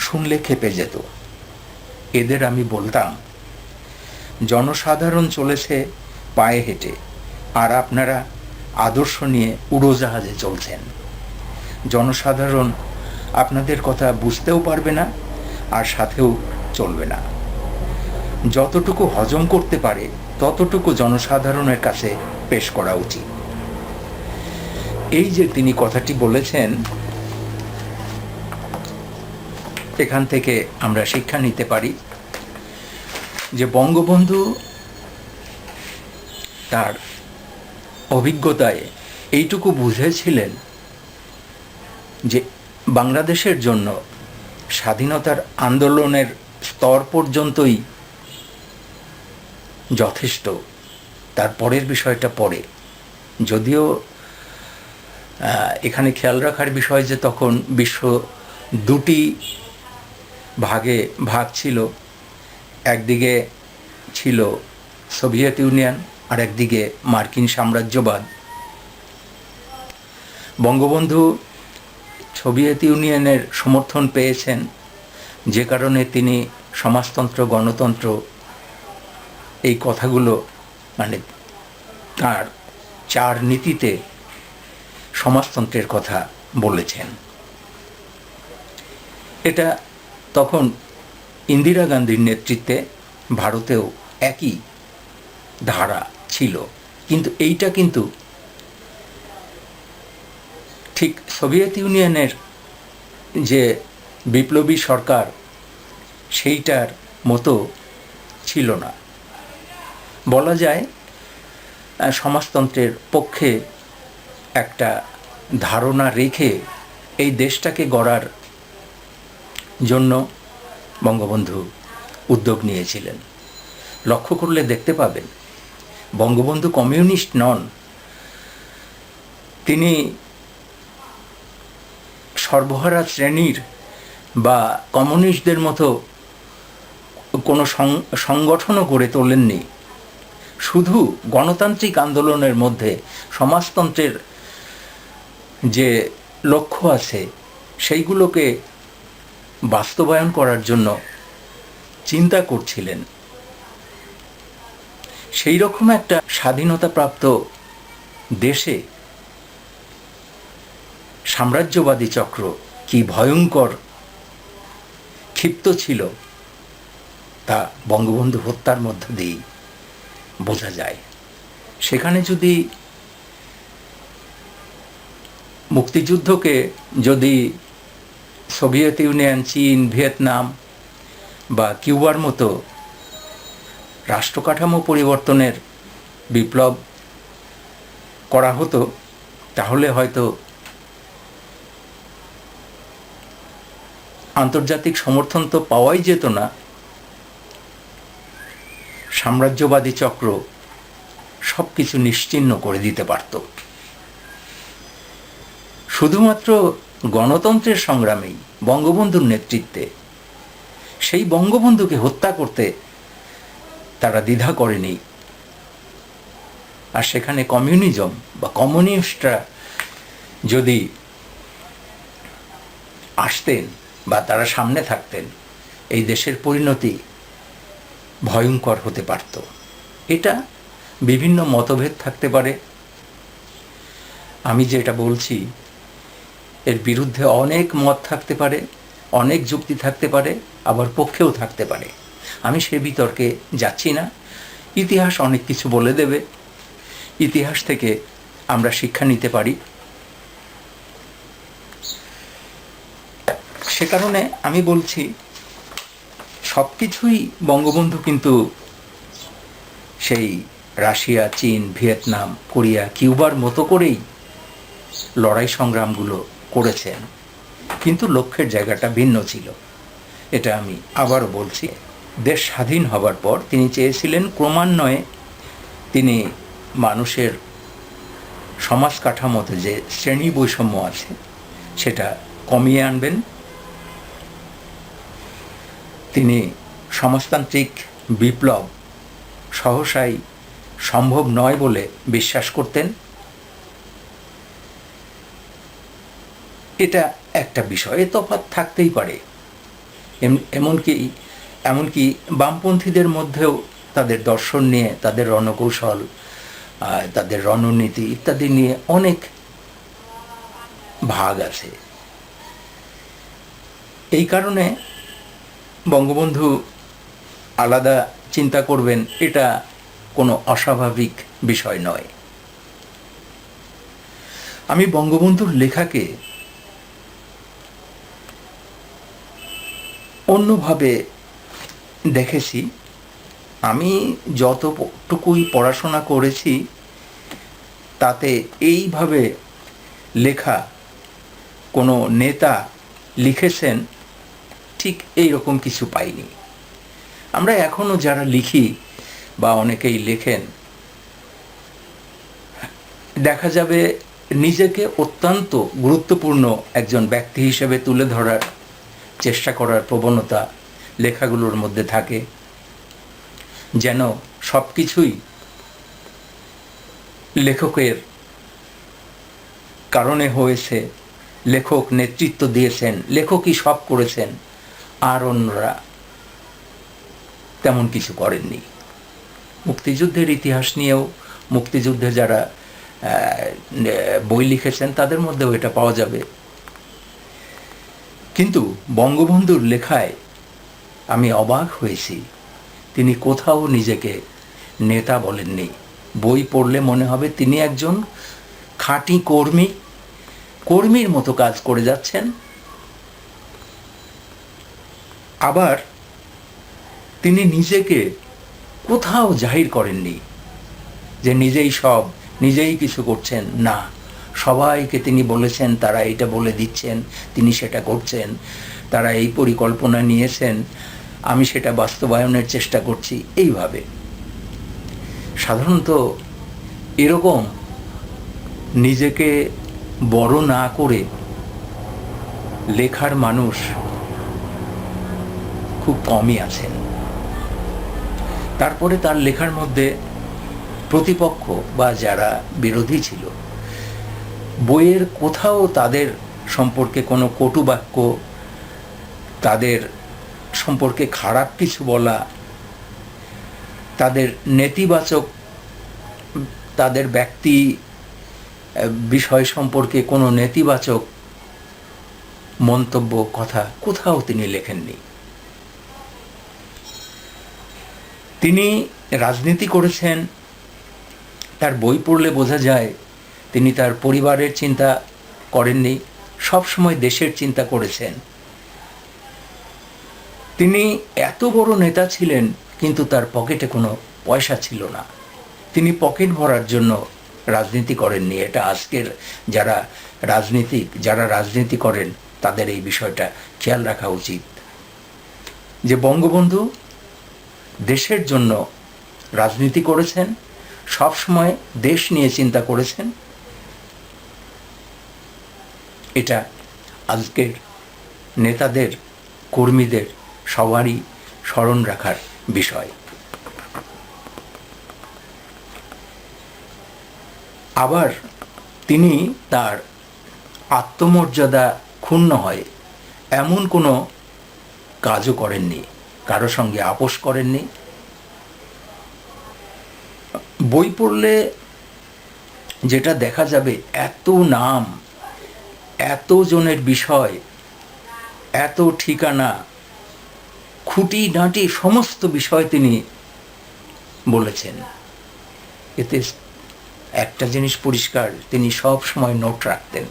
শুনলে খেপে যেত। এদের আমি বলতাম, জনসাধারণ চলেছে পায়ে হেঁটে, আর আপনারা আদর্শ নিয়ে উড়োজাহাজে চলছেন। জনসাধারণ আপনাদের কথা বুঝতেও পারবে না, আর সাথেও চলবে না। যতটুকু হজম করতে পারে ততটুকু জনসাধারণের কাছে পেশ করা উচিত। এই যে তিনি কথাটি বলেছেন, এখান থেকে আমরা শিক্ষা নিতে পারি যে বঙ্গবন্ধু তার অভিজ্ঞতায় এইটুকু বুঝেছিলেন যে বাংলাদেশের জন্য স্বাধীনতার আন্দোলনের স্তর পর্যন্তই যথেষ্ট, তার পরের বিষয়টা পরে। যদিও এখানে খেয়াল রাখার বিষয় যে তখন বিশ্ব 2টি ভাগে ভাগ ছিল। একদিকে ছিল সোভিয়েত ইউনিয়ন, আর একদিকে মার্কিন সাম্রাজ্যবাদ। বঙ্গবন্ধু সোভিয়েত ইউনিয়নের সমর্থন পেয়েছেন, যে কারণে তিনি সমাজতন্ত্র, গণতন্ত্র এই কথাগুলো, মানে তার 4 নীতিতে সমাজতন্ত্রের কথা বলেছেন। এটা তখন ইন্দিরা গান্ধীর নেতৃত্বে ভারতেও একই ধারা ছিল, কিন্তু এইটা কিন্তু ঠিক সোভিয়েত ইউনিয়নের যে বিপ্লবী সরকার সেইটার মতো ছিল না। বলা যায় সমাজতন্ত্রের পক্ষে একটা ধারণা রেখে এই দেশটাকে গড়ার জন্য বঙ্গবন্ধু উদ্যোগ নিয়েছিলেন। লক্ষ্য করলে দেখতে পাবেন বঙ্গবন্ধু কমিউনিস্ট নন, তিনি সর্বহারা শ্রেণীর বা কমিউনিস্টদের মতো কোনো সংগঠনও গড়ে তোলেননি। শুধু গণতান্ত্রিক আন্দোলনের মধ্যে সমাজতন্ত্রের যে লক্ষ্য আছে সেইগুলোকে বাস্তবায়ন করার জন্য চিন্তা করছিলেন। সেই রকম একটা স্বাধীনতাপ্রাপ্ত দেশে সাম্রাজ্যবাদী চক্র কি ভয়ঙ্কর ক্ষিপ্ত ছিল তা বঙ্গবন্ধু হত্যার মধ্য দিয়েই বোঝা যায়। সেখানে যদি মুক্তিযুদ্ধকে যদি সোভিয়েত ইউনিয়ন, চীন, ভিয়েতনাম বা কিউবার মতো রাষ্ট্রকাঠামো পরিবর্তনের বিপ্লব করা হতো, তাহলে হয়তো আন্তর্জাতিক সমর্থন তো পাওয়াই যেত না, সাম্রাজ্যবাদী চক্র সব কিছু নিশ্চিহ্ন করে দিতে পারত। শুধুমাত্র গণতন্ত্রের সংগ্রামেই বঙ্গবন্ধুর নেতৃত্বে সেই বঙ্গবন্ধুকে হত্যা করতে তারা দ্বিধা করেনি। আর সেখানে কমিউনিজম বা কমিউনিস্টরা যদি আসতেন বা তারা সামনে থাকতেন, এই দেশের পরিণতি ভয়ঙ্কর হতে পারত। এটা বিভিন্ন মতভেদ থাকতে পারে, আমি যেটা বলছি এর বিরুদ্ধে অনেক মত থাকতে পারে, অনেক যুক্তি থাকতে পারে, আবার পক্ষেও থাকতে পারে। আমি সে বিতর্কে যাচ্ছি না। ইতিহাস অনেক কিছু বলে দেবে, ইতিহাস থেকে আমরা শিক্ষা নিতে পারি। সে কারণে আমি বলছি, সব কিছুই বঙ্গবন্ধু কিন্তু সেই রাশিয়া, চীন, ভিয়েতনাম, কোরিয়া, কিউবার মতো করেই লড়াই সংগ্রামগুলো করেছেন, কিন্তু লক্ষ্যের জায়গাটা ভিন্ন ছিল। এটা আমি আবারও বলছি। দেশ স্বাধীন হবার পর তিনি চেয়েছিলেন ক্রমান্বয়ে তিনি মানুষের সমাজ কাঠামোতে যে শ্রেণী বৈষম্য আছে সেটা কমিয়ে আনবেন। তিনি সমাজতান্ত্রিক বিপ্লব সহসাই সম্ভব নয় বলে বিশ্বাস করতেন। এটা একটা বিষয়, তফাৎ থাকতেই পারে। এমনকি বামপন্থীদের মধ্যেও তাদের দর্শন নিয়ে, তাদের রণকৌশল, তাদের রণনীতি ইত্যাদি নিয়ে অনেক ভাগ আছে। এই কারণে বঙ্গবন্ধু আলাদা চিন্তা করবেন এটা কোনো অস্বাভাবিক বিষয় নয়। আমি বঙ্গবন্ধুর লেখাকে অন্যভাবে দেখেছি। আমি যতটুকুই পড়াশোনা করেছি তাতে এইভাবে লেখা কোনো নেতা লিখেছেন ঠিক এই রকম কিছু পাইনি। আমরা এখনও যারা লিখি বা অনেকেই লেখেন, দেখা যাবে নিজেকে অত্যন্ত গুরুত্বপূর্ণ একজন ব্যক্তি হিসেবে তুলে ধরার চেষ্টা করার প্রবণতা লেখাগুলোর মধ্যে থাকে, যেন সব কিছুই লেখকের কারণে হয়েছে, লেখক নেতৃত্ব দিয়েছেন, লেখকই সব করেছেন, আর অন্যরা তেমন কিছু করেননি। মুক্তিযুদ্ধের ইতিহাস নিয়েও মুক্তিযুদ্ধে যারা বই লিখেছেন তাদের মধ্যেও এটা পাওয়া যাবে। কিন্তু বঙ্গবন্ধুর লেখায় আমি অবাক হয়েছি, তিনি কোথাও নিজেকে নেতা বলেননি। বই পড়লে মনে হবে তিনি একজন খাঁটি কর্মীর মতো কাজ করে যাচ্ছেন। আবার তিনি নিজেকে কোথাও জাহির করেননি যে নিজেই কিছু করছেন। না, সবাইকে তিনি বলেছেন, তারা এটা বলে দিচ্ছেন, তিনি সেটা করছেন, তারা এই পরিকল্পনা নিয়েছেন, আমি সেটা বাস্তবায়নের চেষ্টা করছি। এইভাবে সাধারণত এরকম নিজেকে বড় না করে লেখার মানুষ খুব কমই আছেন। তারপরে তার লেখার মধ্যে প্রতিপক্ষ বা যারা বিরোধী ছিল, বইয়ের কোথাও তাদের সম্পর্কে কোনো কটু বাক্য, তাদের সম্পর্কে খারাপ কিছু বলা তাদের নেতিবাচক, তাদের ব্যক্তি বিষয় সম্পর্কে কোনো নেতিবাচক মন্তব্য কথা কোথাও তিনি লেখেননি। তিনি রাজনীতি করেছেন, তার বই পড়লে বোঝা যায় তিনি তার পরিবারের চিন্তা করেননি, সবসময় দেশের চিন্তা করেছেন। তিনি এত বড় নেতা ছিলেন কিন্তু তার পকেটে কোনো পয়সা ছিল না। তিনি পকেট ভরার জন্য রাজনীতি করেননি। এটা আজকের যারা রাজনীতি করেন তাদের এই বিষয়টা খেয়াল রাখা উচিত যে বঙ্গবন্ধু দেশের জন্য রাজনীতি করেছেন, সবসময় দেশ নিয়ে চিন্তা করেছেন। এটা আজকের নেতাদের, কর্মীদের সবারই স্মরণ রাখার বিষয়। আবার তিনি তার আত্মমর্যাদা ক্ষুণ্ণ হয় এমন কোনো কাজও করেননি, কারো সঙ্গে আপোষ করেননি। বই পড়লে যেটা দেখা যাবে, এত নাম, এত জনের বিষয়, এত ঠিকানা, খুঁটিনাটি সমস্ত বিষয় তিনি বলেছেন। এতে একটা জিনিস পরিষ্কার, তিনি সব সময় নোট রাখতেন।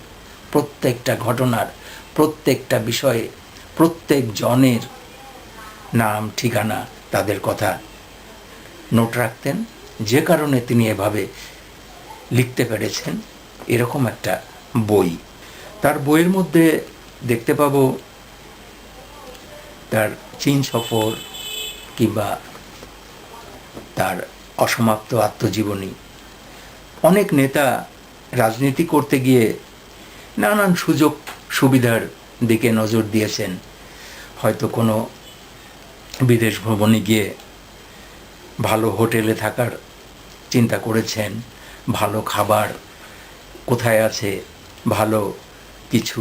প্রত্যেকটা ঘটনার, প্রত্যেকটা বিষয়ে, প্রত্যেক জনের নাম, ঠিকানা, তাদের কথা নোট রাখতেন, যে কারণে তিনি এভাবে লিখতে পেরেছেন এরকম একটা বই। তার বইয়ের মধ্যে দেখতে পাবো তার চীন সফর কিংবা তার অসমাপ্ত আত্মজীবনী। অনেক নেতা রাজনীতি করতে গিয়ে নানান সুযোগ সুবিধার দিকে নজর দিয়েছেন। হয়তো কোনো বিদেশ ভ্রমণে গিয়ে ভালো হোটেলে থাকার চিন্তা করেছেন, ভালো খাবার কোথায় আছে, ভালো কিছু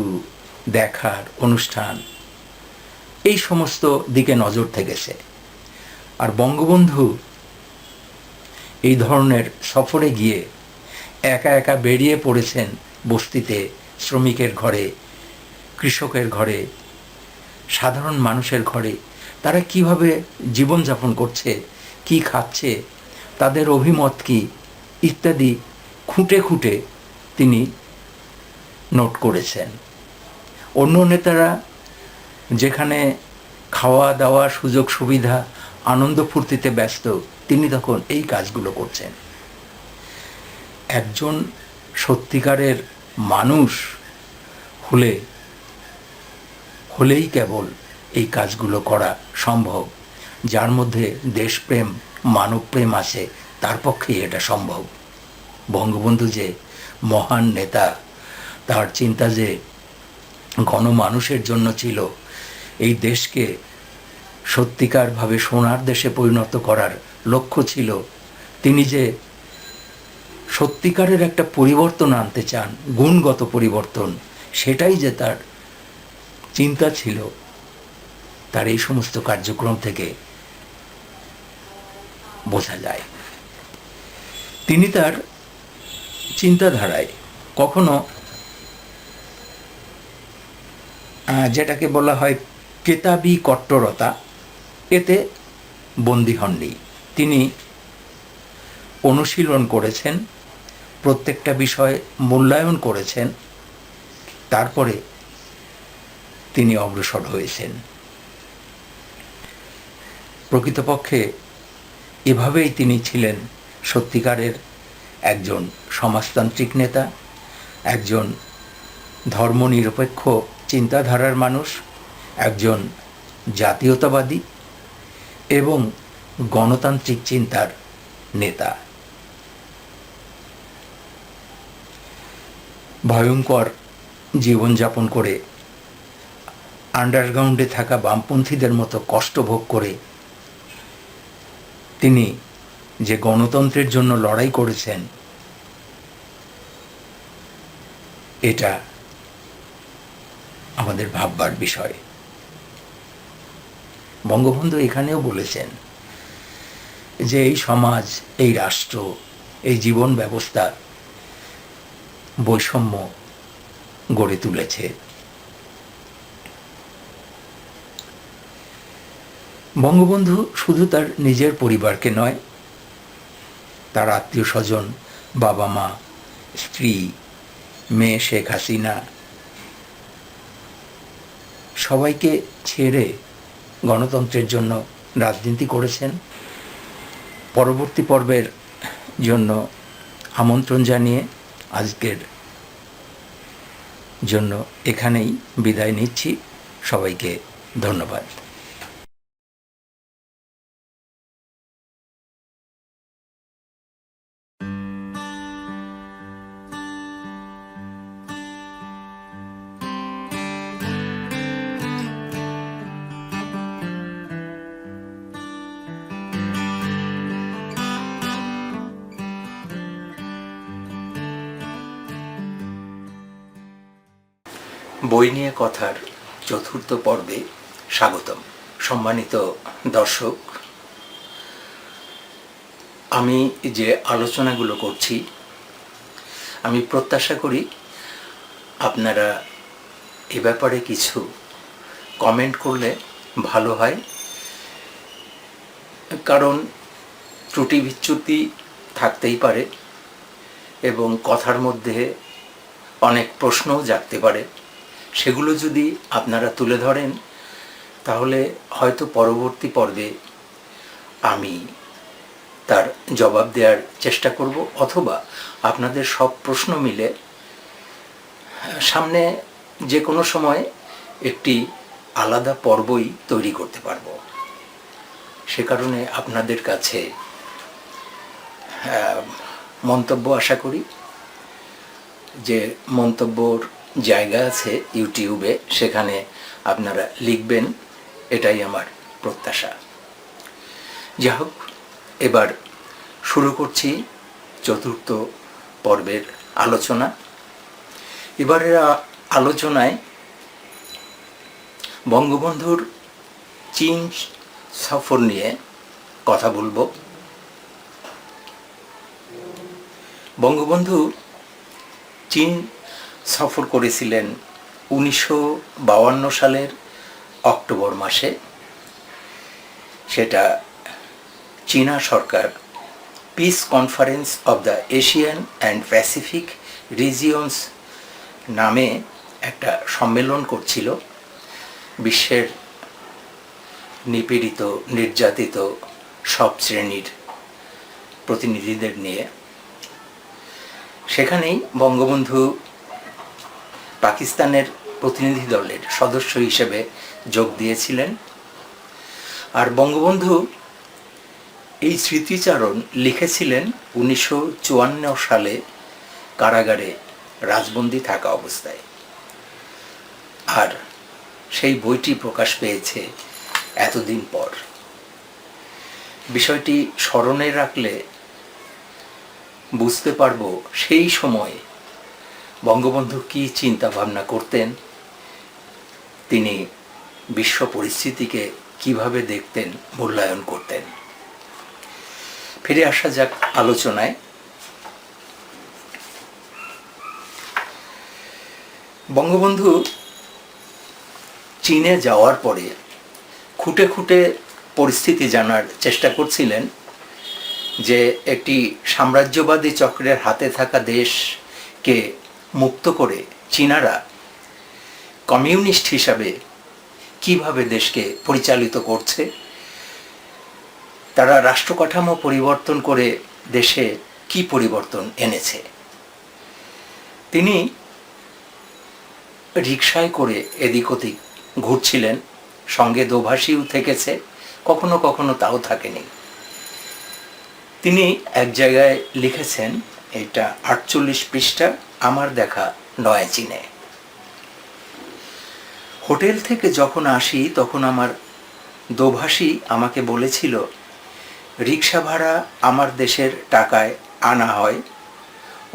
দেখার অনুষ্ঠান, এই সমস্ত দিকে নজর থেকেছে। আর বঙ্গবন্ধু এই ধরনের সফরে গিয়ে একা একা বেরিয়ে পড়েছেন বস্তিতে, শ্রমিকের ঘরে, কৃষকের ঘরে, সাধারণ মানুষের ঘরে। তারা কিভাবে জীবনযাপন করছে, কি খাচ্ছে, তাদের অভিমত কি, ইত্যাদি খুঁটে খুঁটে তিনি নোট করেছেন। অন্য নেতারা যেখানে খাওয়া দাওয়া, সুযোগ সুবিধা, আনন্দ ফুর্তিতে ব্যস্ত, তিনি তখন এই কাজগুলো করছেন। একজন সত্যিকারের মানুষ হলেই কেবল এই কাজগুলো করা সম্ভব। যার মধ্যে দেশপ্রেম, মানবপ্রেম আছে, তার পক্ষেই এটা সম্ভব। বঙ্গবন্ধু যে মহান নেতা, তার চিন্তা যে গণমানুষের জন্য ছিল, এই দেশকে সত্যিকারভাবে সোনার দেশে পরিণত করার লক্ষ্য ছিল। তিনি যে সত্যিকারের একটা পরিবর্তন আনতে চান, গুণগত পরিবর্তন, সেটাই যে তার চিন্তা ছিল, তার এই সমস্ত কার্যক্রম থেকে বোঝা যায়। তিনি তার চিন্তাধারায় কখনো যেটাকে বলা হয় কেতাবি কট্টরতা, এতে বন্দী হননি। তিনি অনুশীলন করেছেন, প্রত্যেকটা বিষয় মূল্যায়ন করেছেন, তারপরে তিনি অগ্রসর হয়েছেন। প্রকৃতপক্ষে এভাবেই তিনি ছিলেন সত্যিকারের একজন সমাজতান্ত্রিক নেতা, একজন ধর্মনিরপেক্ষ চিন্তাধারার মানুষ, একজন জাতীয়তাবাদী এবং গণতান্ত্রিক চিন্তার নেতা। ভয়ঙ্কর জীবনযাপন করে, আন্ডারগ্রাউন্ডে থাকা বামপন্থীদের মতো কষ্ট ভোগ করে তিনি যে গণতন্ত্রের জন্য লড়াই করেছেন, এটা আমাদের ভাববার বিষয়। বঙ্গবন্ধু এখানেও বলেছেন যে এই সমাজ, এই রাষ্ট্র, এই জীবন ব্যবস্থা বৈষম্য গড়ে তুলেছে। বঙ্গবন্ধু শুধু তার নিজের পরিবারকে নয়, তার আত্মীয় স্বজন, বাবা মা, স্ত্রী, মেয়ে শেখ হাসিনা, সবাইকে ছেড়ে গণতন্ত্রের জন্য রাজনীতি করেছেন। পরবর্তী পর্বের জন্য আমন্ত্রণ জানিয়ে আজকের জন্য এখানেই বিদায় নিচ্ছি। সবাইকে ধন্যবাদ। বই নিয়ে কথার চতুর্থ পর্বে স্বাগতম। সম্মানিত দর্শক, আমি যে আলোচনাগুলো করছি আমি প্রত্যাশা করি আপনারা এ ব্যাপারে কিছু কমেন্ট করলে ভালো হয়, কারণ ত্রুটি বিচ্যুতি থাকতেই পারে এবং কথার মধ্যে অনেক প্রশ্নও জাগতে পারে। সেগুলো যদি আপনারা তুলে ধরেন তাহলে হয়তো পরবর্তী পর্বে আমি তার জবাব দেওয়ার চেষ্টা করব, অথবা আপনাদের সব প্রশ্ন মিলে সামনে যে কোনো সময় একটি আলাদা পর্বই তৈরি করতে পারব। সে কারণে আপনাদের কাছে মন্তব্য আশা করি। যে মন্তব্যর জায়গা আছে ইউটিউবে, সেখানে আপনারা লিখবেন, এটাই আমার প্রত্যাশা। যাই হোক, এবার শুরু করছি চতুর্থ পর্বের আলোচনা। এবারের আলোচনায় বঙ্গবন্ধুর চীন সফর নিয়ে কথা বলবো। বঙ্গবন্ধু চীন সফর করেছিলেন 1952 সালের অক্টোবর মাসে। সেটা চীনা সরকার peace conference of the Asian and Pacific regions নামে একটা সম্মেলন করছিল বিশ্বের নিপীড়িত, নির্যাতিত সব শ্রেণীর প্রতিনিধিদের নিয়ে। সেখানেই বঙ্গবন্ধু পাকিস্তানের প্রতিনিধি দলের সদস্য হিসেবে যোগ দিয়েছিলেন। আর বঙ্গবন্ধু এই স্মৃতিচারণ লিখেছিলেন 1954 সালে কারাগারে রাজবন্দী থাকা অবস্থায়। আর সেই বইটি প্রকাশ পেয়েছে এতদিন পর। বিষয়টি স্মরণে রাখলে বুঝতে পারবো সেই সময় বঙ্গবন্ধু কী চিন্তা ভাবনা করতেন, তিনি বিশ্ব পরিস্থিতিকে কিভাবে দেখতেন, মূল্যায়ন করতেন। ফিরে আসা যাক আলোচনায়। বঙ্গবন্ধু চীনে যাওয়ার পরে খুঁটে খুঁটে পরিস্থিতি জানার চেষ্টা করছিলেন, যে একটি সাম্রাজ্যবাদী চক্রের হাতে থাকা দেশকে মুক্ত করে চীনারা কমিউনিস্ট হিসাবে কিভাবে দেশকে পরিচালিত করছে, তারা রাষ্ট্র কাঠামো পরিবর্তন করে দেশে কি পরিবর্তন এনেছে। তিনি রিকশায় করে এদিক ওদিক ঘুরছিলেন, সঙ্গে দোভাষীও থেকেছে, কখনো কখনো তাও থাকেনি। তিনি এক জায়গায় লিখেছেন, এটা 48 পৃষ্ঠা, আমার দেখা নয়া চীনে। হোটেল থেকে যখন আসি তখন আমার দোভাষী আমাকে বলেছিল, রিক্সা ভাড়া আমার দেশের টাকায় আনা হয়,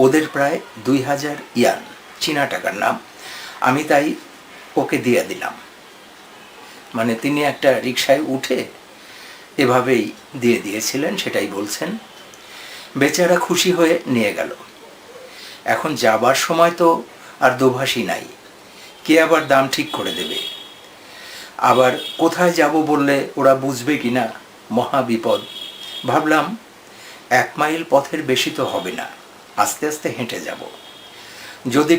ওদের প্রায় 2000 ইয়ান, চীনা টাকার নাম। আমি তাই ওকে দিয়ে দিলাম। মানে তিনি একটা রিকশায় উঠে এভাবেই দিয়ে দিয়েছিলেন, সেটাই বলছেন। বেচারা খুশি হয়ে নিয়ে গেল। এখন যাবার সময় তো আর দোভাষী নাই, কে আবার দাম ঠিক করে দেবে? আবার কোথায় যাব বললে ওরা বুঝবে কি না, মহা বিপদ। ভাবলাম 1 মাইল পথের বেশি তো হবে না, আস্তে আস্তে হেঁটে যাব। যদি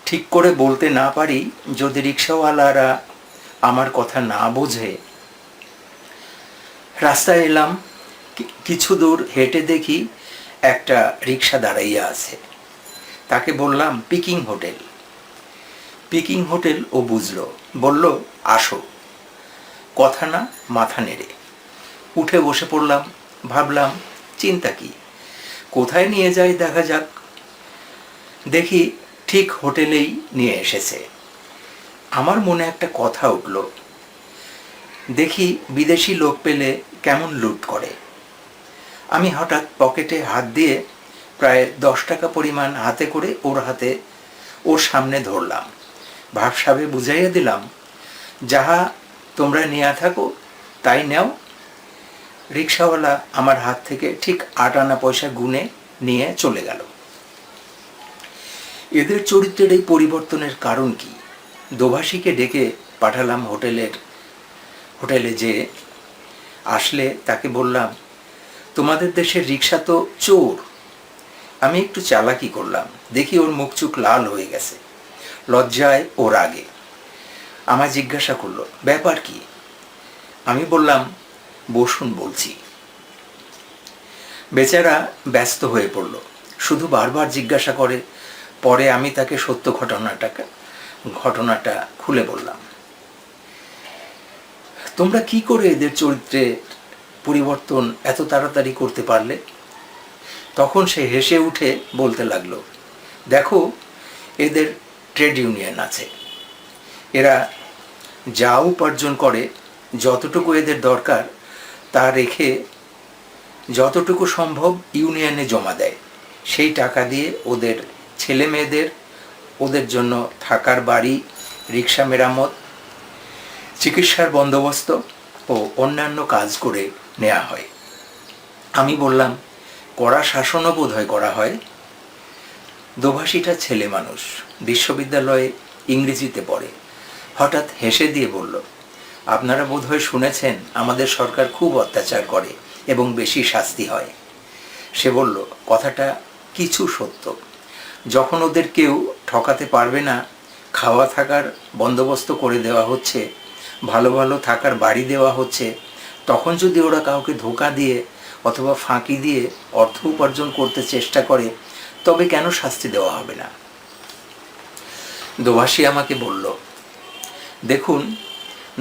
ঠিক করে বলতে না পারি, যদি রিক্সাওয়ালারা আমার কথা না বোঝে। রাস্তায় এলাম, কিছু দূর হেঁটে দেখি একটা রিক্সা দাঁড়াইয়া আছে। তাকে বললাম পিকিং হোটেল। পিকিং হোটেল ও বুঝলো, বলল আসো। কথা না মাথা নেড়ে উঠে বসে পড়লাম। ভাবলাম চিন্তা কি, কোথায় নিয়ে যায় দেখা যাক। দেখি ঠিক হোটেলেই নিয়ে এসেছে। আমার মনে একটা কথা উঠল, দেখি বিদেশি লোক পেলে কেমন লুট করে। আমি হঠাৎ পকেটে হাত দিয়ে প্রায় 10 টাকা পরিমাণ হাতে করে ওর সামনে ধরলাম। ভাবসাবে বুঝাইয়া দিলাম, যাহা তোমরা নিয়ে থাকো তাই নেও। রিক্সাওয়ালা আমার হাত থেকে ঠিক 8 আনা পয়সা গুনে নিয়ে চলে গেল। এদের চরিত্রের এই পরিবর্তনের কারণ কি? দোভাষীকে ডেকে পাঠালাম হোটেলে। যে আসলে তাকে বললাম, তোমাদের দেশের রিক্সা তো চোর। আমি একটু চালাকি করলাম, দেখি ওর মুখ চুখ লাল হয়ে গেছে লজ্জায় ও রাগে। আমায় জিজ্ঞাসা করলো, ব্যাপার কি? আমি বললাম, বসুন বলছি। বেচারা ব্যস্ত হয়ে পড়ল, শুধু বারবার জিজ্ঞাসা করে। পরে আমি তাকে সত্য ঘটনাটা খুলে বললাম। তোমরা কি করে এদের চরিত্রে পরিবর্তন এত তাড়াতাড়ি করতে পারলে? তখন সে হেসে উঠে বলতে লাগলো, দেখো এদের ট্রেড ইউনিয়ন আছে, এরা যা উপার্জন করে যতটুকু এদের দরকার তা রেখে যতটুকু সম্ভব ইউনিয়নে জমা দেয়। সেই টাকা দিয়ে ওদের ছেলে মেয়েদের, ওদের জন্য থাকার বাড়ি, রিক্সা মেরামত, চিকিৎসার বন্দোবস্ত ও অন্যান্য কাজ করে নেওয়া হয়। আমি বললাম, কড়া শাসনও বোধহয় করা হয়। দোভাষীটা ছেলে মানুষ, বিশ্ববিদ্যালয়ে ইংরেজিতে পড়ে। হঠাৎ হেসে দিয়ে বলল, আপনারা বোধহয় শুনেছেন আমাদের সরকার খুব অত্যাচার করে এবং বেশি শাস্তি হয়। সে বলল, কথাটা কিছু সত্য। যখন ওদের কেউ ঠকাতে পারবে না, খাওয়া থাকার বন্দোবস্ত করে দেওয়া হচ্ছে, ভালো ভালো থাকার বাড়ি দেওয়া হচ্ছে, তখন যদি ওরা কাউকে ধোঁকা দিয়ে অথবা ফাঁকি দিয়ে অর্থ উপার্জন করতে চেষ্টা করে, তবে কেন শাস্তি দেওয়া হবে না? দোভাষী আমাকে বলল, দেখুন,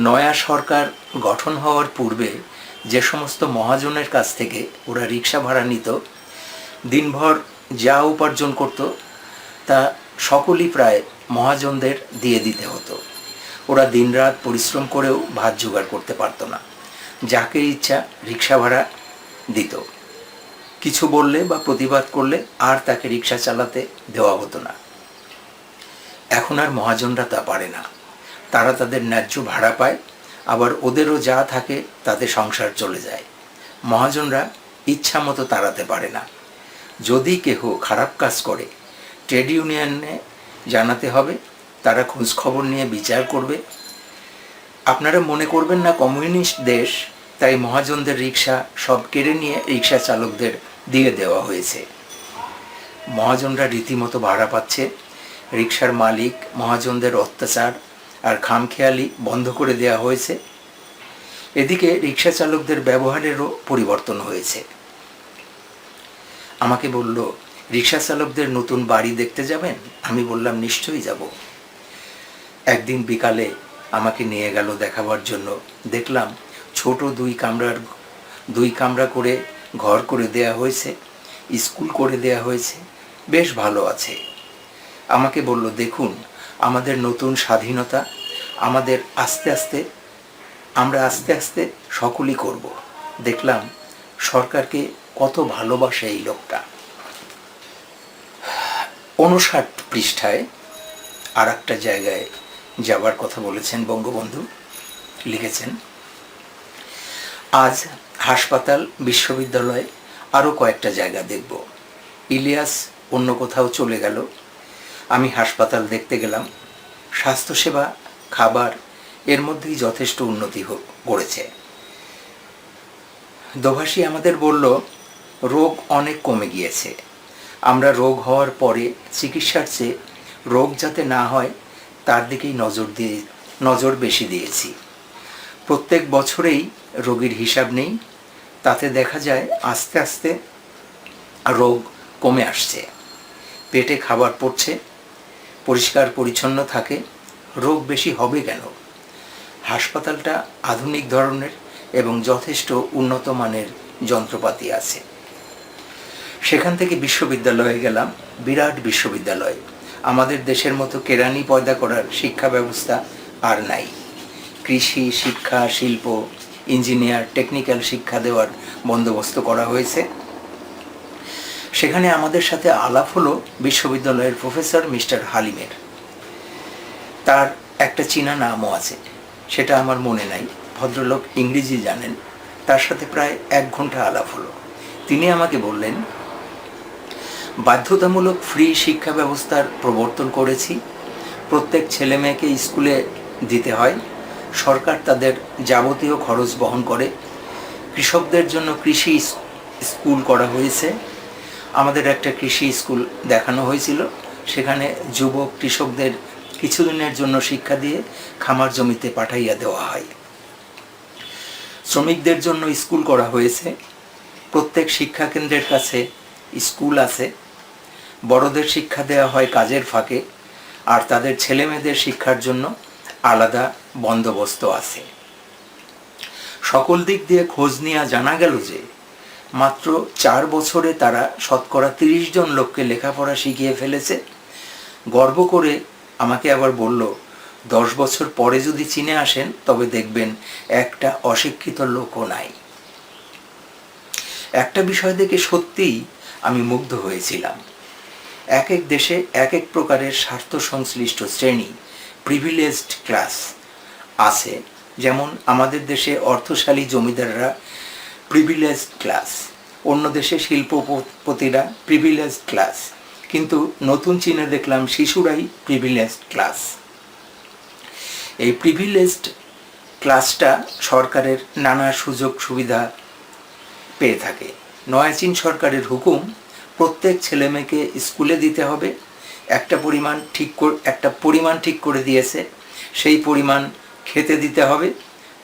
নয়া সরকার গঠন হওয়ার পূর্বে যে সমস্ত মহাজনের কাছ থেকে ওরা রিক্সা ভাড়া নিত, দিনভর যা উপার্জন করত তা সকলই প্রায় মহাজনদের দিয়ে দিতে হতো। ওরা দিনরাত পরিশ্রম করেও ভাত জোগাড় করতে পারত না। যাকে ইচ্ছা রিক্সা ভাড়া দিত। কিছু বললে বা প্রতিবাদ করলে আর তাকে রিক্সা চালাতে দেওয়া হতো না। এখন আর মহাজনরা তা পারে না। তারা তাদের ন্যায্য ভাড়া পায়, আবার ওদেরও যা থাকে তাতে সংসার চলে যায়। মহাজনরা ইচ্ছা মতো তাড়াতে পারে না। যদি কেহ খারাপ কাজ করে, ট্রেড ইউনিয়নে জানাতে হবে, তারা খোঁজ খবর নিয়ে বিচার করবে। আপনারা মনে করবেন না কমিউনিস্ট দেশ, তাই মহাজনদের রিক্সা সব কেড়ে নিয়ে রিক্সা চালকদের দিয়ে দেওয়া হয়েছে। মহাজনরা রীতিমতো ভাড়া পাচ্ছে। রিক্সার মালিক মহাজনদের অত্যাচার আর খামখেয়ালি বন্ধ করে দেওয়া হয়েছে। এদিকে রিক্সা চালকদের ব্যবহারেরও পরিবর্তন হয়েছে। আমাকে বলল, রিক্সা চালকদের নতুন বাড়ি দেখতে যাবেন? আমি বললাম, নিশ্চয়ই যাব। একদিন বিকালে আমাকে নিয়ে গেল দেখাবার জন্য। দেখলাম ছোট 2 কামরা করে ঘর করে দেয়া হয়েছে, স্কুল করে দেয়া হয়েছে, বেশ ভালো আছে। আমাকে বলল, দেখুন, আমাদের নতুন স্বাধীনতা, আমরা আস্তে আস্তে সকলই করব। দেখলাম সরকারকে কত ভালোবাসে এই লোকটা। 59 পৃষ্ঠায় আর একটা জায়গায় যাবার কথা বলেছেন বঙ্গবন্ধু। লিখেছেন, আজ হাসপাতাল, বিশ্ববিদ্যালয়, আরও কয়েকটা জায়গা দেখব। ইলিয়াস অন্য কোথাও চলে গেল, আমি হাসপাতাল দেখতে গেলাম। স্বাস্থ্যসেবা, খাবার এর মধ্যেই যথেষ্ট উন্নতি করেছে। দোভাষী আমাদের বলল, রোগ অনেক কমে গিয়েছে। আমরা রোগ হওয়ার পরে চিকিৎসার চেয়ে রোগ যাতে না হয় তার দিকেই নজর বেশি দিয়েছি। প্রত্যেক বছরেই রোগীর হিসাব নেই, তাতে দেখা যায় আস্তে আস্তে রোগ কমে আসছে। পেটে খাবার পড়ছে, পরিষ্কার পরিচ্ছন্ন থাকে, রোগ বেশি হবে কেন? হাসপাতালটা আধুনিক ধরনের এবং যথেষ্ট উন্নত মানের যন্ত্রপাতি আছে। সেখান থেকে বিশ্ববিদ্যালয়ে গেলাম, বিরাট বিশ্ববিদ্যালয়। আমাদের দেশের মতো কেরানি পয়দা করার শিক্ষা ব্যবস্থা আর নাই। কৃষি, শিক্ষা, শিল্প, ইঞ্জিনিয়ার, টেকনিক্যাল শিক্ষা দেওয়ার বন্দোবস্ত করা হয়েছে। সেখানে আমাদের সাথে আলাপ হলো বিশ্ববিদ্যালয়ের প্রফেসর মিস্টার হালিমের। তার একটা চীনা নামও আছে, সেটা আমার মনে নাই। ভদ্রলোক ইংরেজি জানেন। তার সাথে প্রায় 1 ঘন্টা আলাপ হলো। তিনি আমাকে বললেন, বাধ্যতামূলক ফ্রি শিক্ষা ব্যবস্থার প্রবর্তন করেছি। প্রত্যেক ছেলে মেয়েকে স্কুলে দিতে হয়। সরকার তাদের যাবতীয় খরচ বহন করে। কৃষকদের জন্য কৃষি স্কুল করা হয়েছে। আমাদের একটা কৃষি স্কুল দেখানো হয়েছিল। সেখানে যুবক কৃষকদের কিছুদিনের জন্য শিক্ষা দিয়ে খামার জমিতে পাঠাইয়া দেওয়া হয়। শ্রমিকদের জন্য স্কুল করা হয়েছে। প্রত্যেক শিক্ষা কেন্দ্রের কাছে স্কুল আছে। বড়দের শিক্ষা দেওয়া হয় কাজের ফাঁকে, আর তাদের ছেলে মেয়েদের শিক্ষার জন্য আলাদা বন্দোবস্ত আছে। সকল দিক দিয়ে খোঁজ নিয়ে জানা গেল যে মাত্র 4 বছরে তারা শতকরা 30 জন লোককে লেখাপড়া শিখিয়ে ফেলেছে। গর্ব করে আমাকে আবার বলল, 10 বছর পরে যদি চীনে আসেন তবে দেখবেন একটা অশিক্ষিত লোকও নাই। একটা বিষয় দেখে সত্যিই আমি মুগ্ধ হয়েছিলাম। এক এক দেশে এক এক প্রকারের স্বার্থ সংশ্লিষ্ট শ্রেণী, প্রিভিলেজড ক্লাস আছে। যেমন আমাদের দেশে অর্থশালী জমিদাররা প্রিভিলেজড ক্লাস, অন্য দেশে শিল্পপতিরা প্রিভিলেজড ক্লাস, কিন্তু নতুন চীনে দেখলাম শিশুরাই প্রিভিলেজড ক্লাস। এই প্রিভিলেজড ক্লাসটা সরকারের নানা সুযোগ সুবিধা পেয়ে থাকে। নয়া চীন সরকারের হুকুম, প্রত্যেক ছেলে মেয়েকে স্কুলে দিতে হবে। একটা পরিমাণ ঠিক করে দিয়েছে, সেই পরিমাণ খেতে দিতে হবে।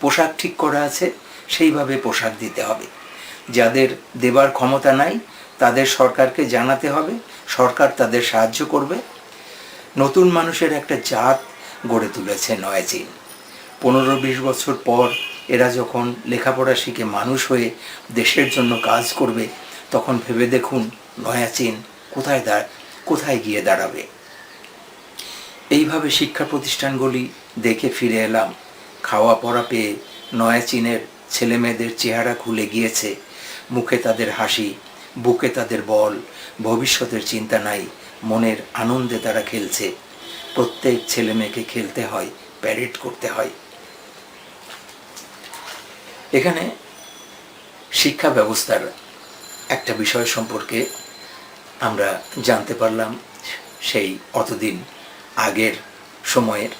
পোশাক ঠিক করা আছে, সেইভাবে পোশাক দিতে হবে। যাদের দেবার ক্ষমতা নাই তাদের সরকারকে জানাতে হবে, সরকার তাদের সাহায্য করবে। নতুন মানুষের একটা জাত গড়ে তুলেছে নয়া চীন। 15-20 বছর পর এরা যখন লেখাপড়া শিখে মানুষ হয়ে দেশের জন্য কাজ করবে, তখন ভেবে দেখুন নয়া চীন কোথায় গিয়ে দাঁড়াবে। এইভাবে শিক্ষা প্রতিষ্ঠানগুলি দেখে ফিরে এলাম। খাওয়া পড়া পেয়ে নয়া চীনের ছেলে মেয়েদের চেহারা খুলে গিয়েছে। মুখে তাদের হাসি, বুকে তাদের বল, ভবিষ্যতের চিন্তা নাই, মনের আনন্দে তারা খেলছে। প্রত্যেক ছেলে মেয়েকে খেলতে হয়, প্যারেড করতে হয়। এখানে শিক্ষা ব্যবস্থার একটা বিষয় সম্পর্কে আমরা জানতে পারলাম, সেই অতদিন আগের সময়ের।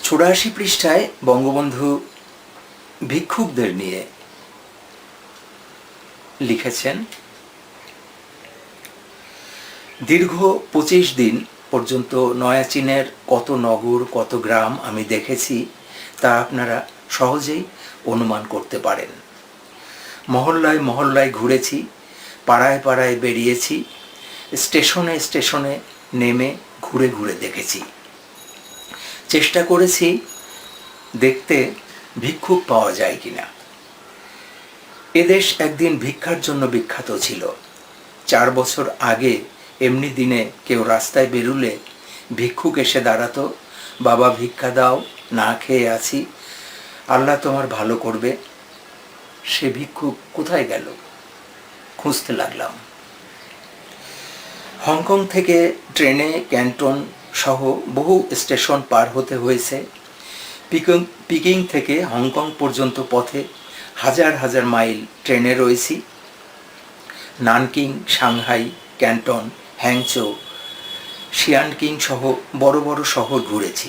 84 পৃষ্ঠায় বঙ্গবন্ধু ভিক্ষুকদের নিয়ে লিখেছেন, দীর্ঘ 25 দিন পর্যন্ত নয়া চীনের কত নগর, কত গ্রাম আমি দেখেছি তা আপনারা সহজেই অনুমান করতে পারেন। মহল্লায় মহল্লায় ঘুরেছি, পাড়ায় পাড়ায় বেরিয়েছি, স্টেশনে স্টেশনে নেমে ঘুরে ঘুরে দেখেছি। চেষ্টা করেছি দেখতে ভিক্ষুক পাওয়া যায় কিনা। এদেশ একদিন ভিক্ষার জন্য বিখ্যাত ছিল। 4 বছর আগে এমনি দিনে কেউ রাস্তায় বেরুলে ভিক্ষুক এসে দাঁড়াতো, বাবা ভিক্ষা দাও, না খেয়ে আছি, আল্লাহ তোমার ভালো করবে। সে ভিক্ষুক কোথায় গেল? খুঁজতে লাগলাম। হংকং থেকে ট্রেনে ক্যান্টন সহ বহু স্টেশন পার হতে হয়েছে। পিকিং থেকে হংকং পর্যন্ত পথে হাজার হাজার মাইল ট্রেনে রয়েছি। নানকিং, সাংহাই, ক্যান্টন, হ্যাংচৌ, শিয়ানকিং সহ বড় বড় শহর ঘুরেছি।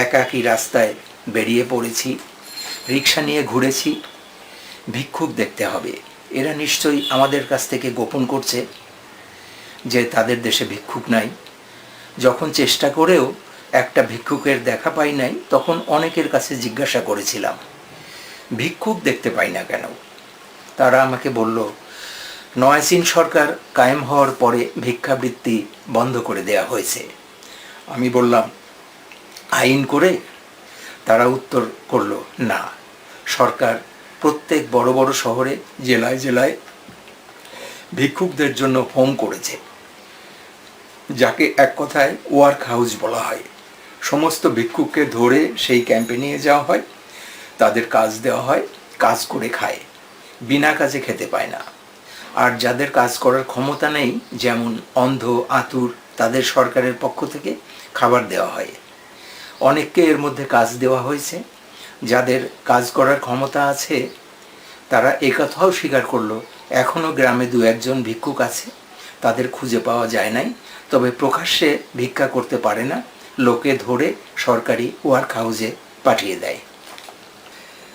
একাকী রাস্তায় বেরিয়ে পড়েছি, রিক্সা নিয়ে ঘুরেছি। ভিক্ষুক দেখতে হবে, এরা নিশ্চয়ই আমাদের কাছ থেকে গোপন করছে যে তাদের দেশে ভিক্ষুক নাই। যখন চেষ্টা করেও একটা ভিক্ষুকের দেখা পাই নাই, তখন অনেকের কাছে জিজ্ঞাসা করেছিলাম ভিক্ষুক দেখতে পাই না কেন। তারা আমাকে বলল, নয়া চীন সরকার কায়েম হওয়ার পরে ভিক্ষাবৃত্তি বন্ধ করে দেয়া হয়েছে। আমি বললাম, আইন করে? তারা উত্তর করল, না, সরকার প্রত্যেক বড় বড় শহরে, জেলায় জেলায় ভিক্ষুকদের জন্য হোম করেছে, যাকে এক কথায় ওয়ার্ক হাউস বলা হয়। সমস্ত ভিক্ষুককে ধরে সেই ক্যাম্পে নিয়ে যাওয়া হয়, তাদের কাজ দেওয়া হয়, কাজ করে খায়, বিনা কাজে খেতে পায় না। আর যাদের কাজ করার ক্ষমতা নেই, যেমন অন্ধ, আতুর, তাদের সরকারের পক্ষ থেকে খাবার দেওয়া হয়। অনেককে এর মধ্যে কাজ দেওয়া হয়েছে। যাদের কাজ করার ক্ষমতা আছে তারা একথাও স্বীকার করলো, এখনও গ্রামে দু একজন ভিক্ষুক আছে, তাদের খুঁজে পাওয়া যায় নাই, তবে প্রকাশ্যে ভিক্ষা করতে পারে না, লোকে ধরে সরকারি ওয়ার্ক হাউসে পাঠিয়ে দেয়।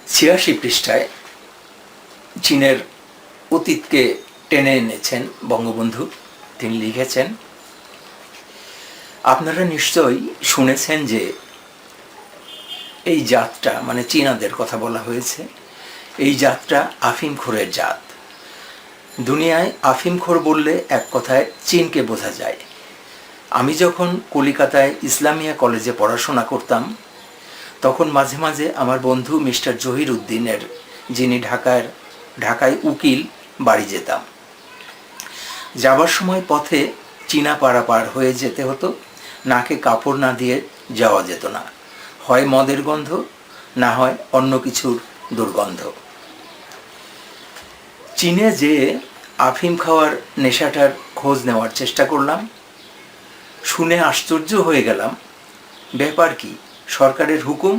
৮৬ পৃষ্ঠায় চীনের অতীতকে টেনে এনেছেন বঙ্গবন্ধু। তিনি লিখেছেন, আপনারা নিশ্চয়ই শুনেছেন যে এই জাতটা, মানে চীনাদের কথা বলা হয়েছে, এই জাতটা আফিমখোরের জাত। দুনিয়ায় আফিমখোর বললে এক কথায় চীনকে বোঝা যায়। আমি যখন কলিকাতায় ইসলামিয়া কলেজে পড়াশোনা করতাম, তখন মাঝে মাঝে আমার বন্ধু মিস্টার জহির উদ্দিনের, যিনি ঢাকায় উকিল, বাড়ি যেতাম। যাবার সময় পথে চীনা পাড়া পার হয়ে যেতে হতো। নাকে কাপড় না দিয়ে যাওয়া যেত না, হয় মদের গন্ধ, না হয় অন্য কিছুর দুর্গন্ধ। চীনে যেয়ে আফিম খাওয়ার নেশাটার খোঁজ নেওয়ার চেষ্টা করলাম। শুনে আশ্চর্য হয়ে গেলাম, ব্যাপার কি, সরকারের হুকুম,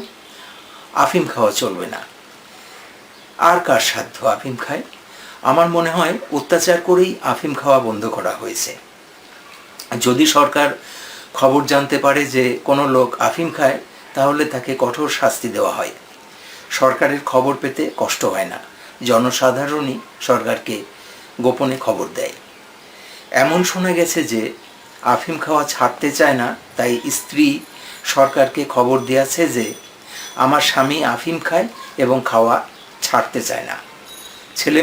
আফিম খাওয়া চলবে না। আর কার সাধ্য আফিম খায়? আমার মনে হয় অত্যাচার করেই আফিম খাওয়া বন্ধ করা হয়েছে। যদি সরকার খবর জানতে পারে যে কোনো লোক আফিম খায়, তাহলে তাকে কঠোর শাস্তি দেওয়া হয়। সরকারের খবর পেতে কষ্ট হয় না, জনসাধারণই সরকারকে গোপনে খবর দেয়। এমন শোনা গেছে যে আফিম খাওয়া ছাড়তে চায় না, তাই স্ত্রী সরকারকে খবর দিয়েছে যে আমার স্বামী আফিম খায় এবং খাওয়া ছাড়তে চায় না। ছেলে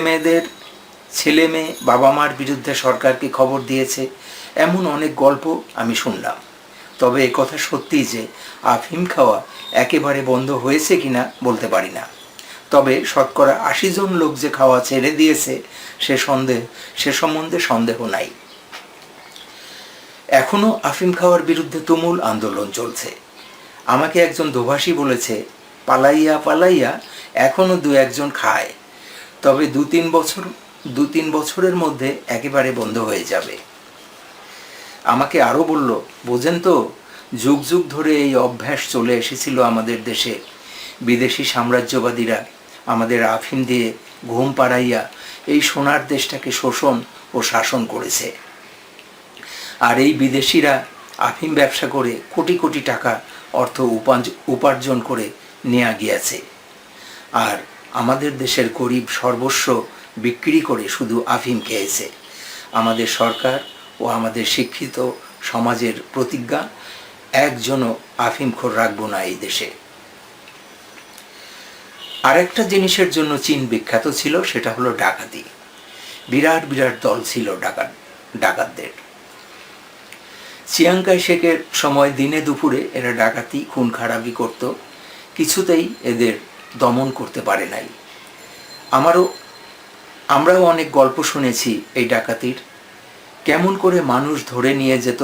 মেয়ে বাবা মার বিরুদ্ধে সরকারকে খবর দিয়েছে, এমন অনেক গল্প আমি শুনলাম। তবে একথা সত্যি যে আফিম খাওয়া একেবারে বন্ধ হয়েছে কিনা বলতে পারি না। তবে শতকরা ৮০ জন লোক যে খাওয়া ছেড়ে দিয়েছে সে সম্বন্ধে সন্দেহ নাই। এখনও আফিম খাওয়ার বিরুদ্ধে তুমুল আন্দোলন চলছে। আমাকে একজন দোভাষী বলেছে, পালাইয়া পালাইয়া এখনও দু একজন খায়, তবে দু তিন বছরের মধ্যে একেবারে বন্ধ হয়ে যাবে। আমাকে আরও বলল, বোঝেন তো, যুগ যুগ ধরে এই অভ্যাস চলে এসেছিল আমাদের দেশে। বিদেশি সাম্রাজ্যবাদীরা আমাদের আফিম দিয়ে ঘুম পাড়াইয়া এই সোনার দেশটাকে শোষণ ও শাসন করেছে। আর এই বিদেশিরা আফিম ব্যবসা করে কোটি কোটি টাকা অর্থ উপার্জন করে নিয়ে গিয়েছে। আর আমাদের দেশের গরিব সর্বস্ব বিক্রি করে শুধু আফিম খেয়েছে। আমাদের সরকার ও আমাদের শিক্ষিত সমাজের প্রতিজ্ঞা, একজনও আফিমখোর রাখবো না এই দেশে। আরেকটা জিনিসের জন্য চীন বিখ্যাত ছিল, সেটা হলো ডাকাতি। বিরাট বিরাট দল ছিল ডাকাতদের। চিয়াংকাই শেকের সময় দিনে দুপুরে এরা ডাকাতি, খুন খারাপি করত, কিছুতেই এদের দমন করতে পারে নাই। আমরাও অনেক গল্প শুনেছি এই ডাকাতির, কেমন করে মানুষ ধরে নিয়ে যেত,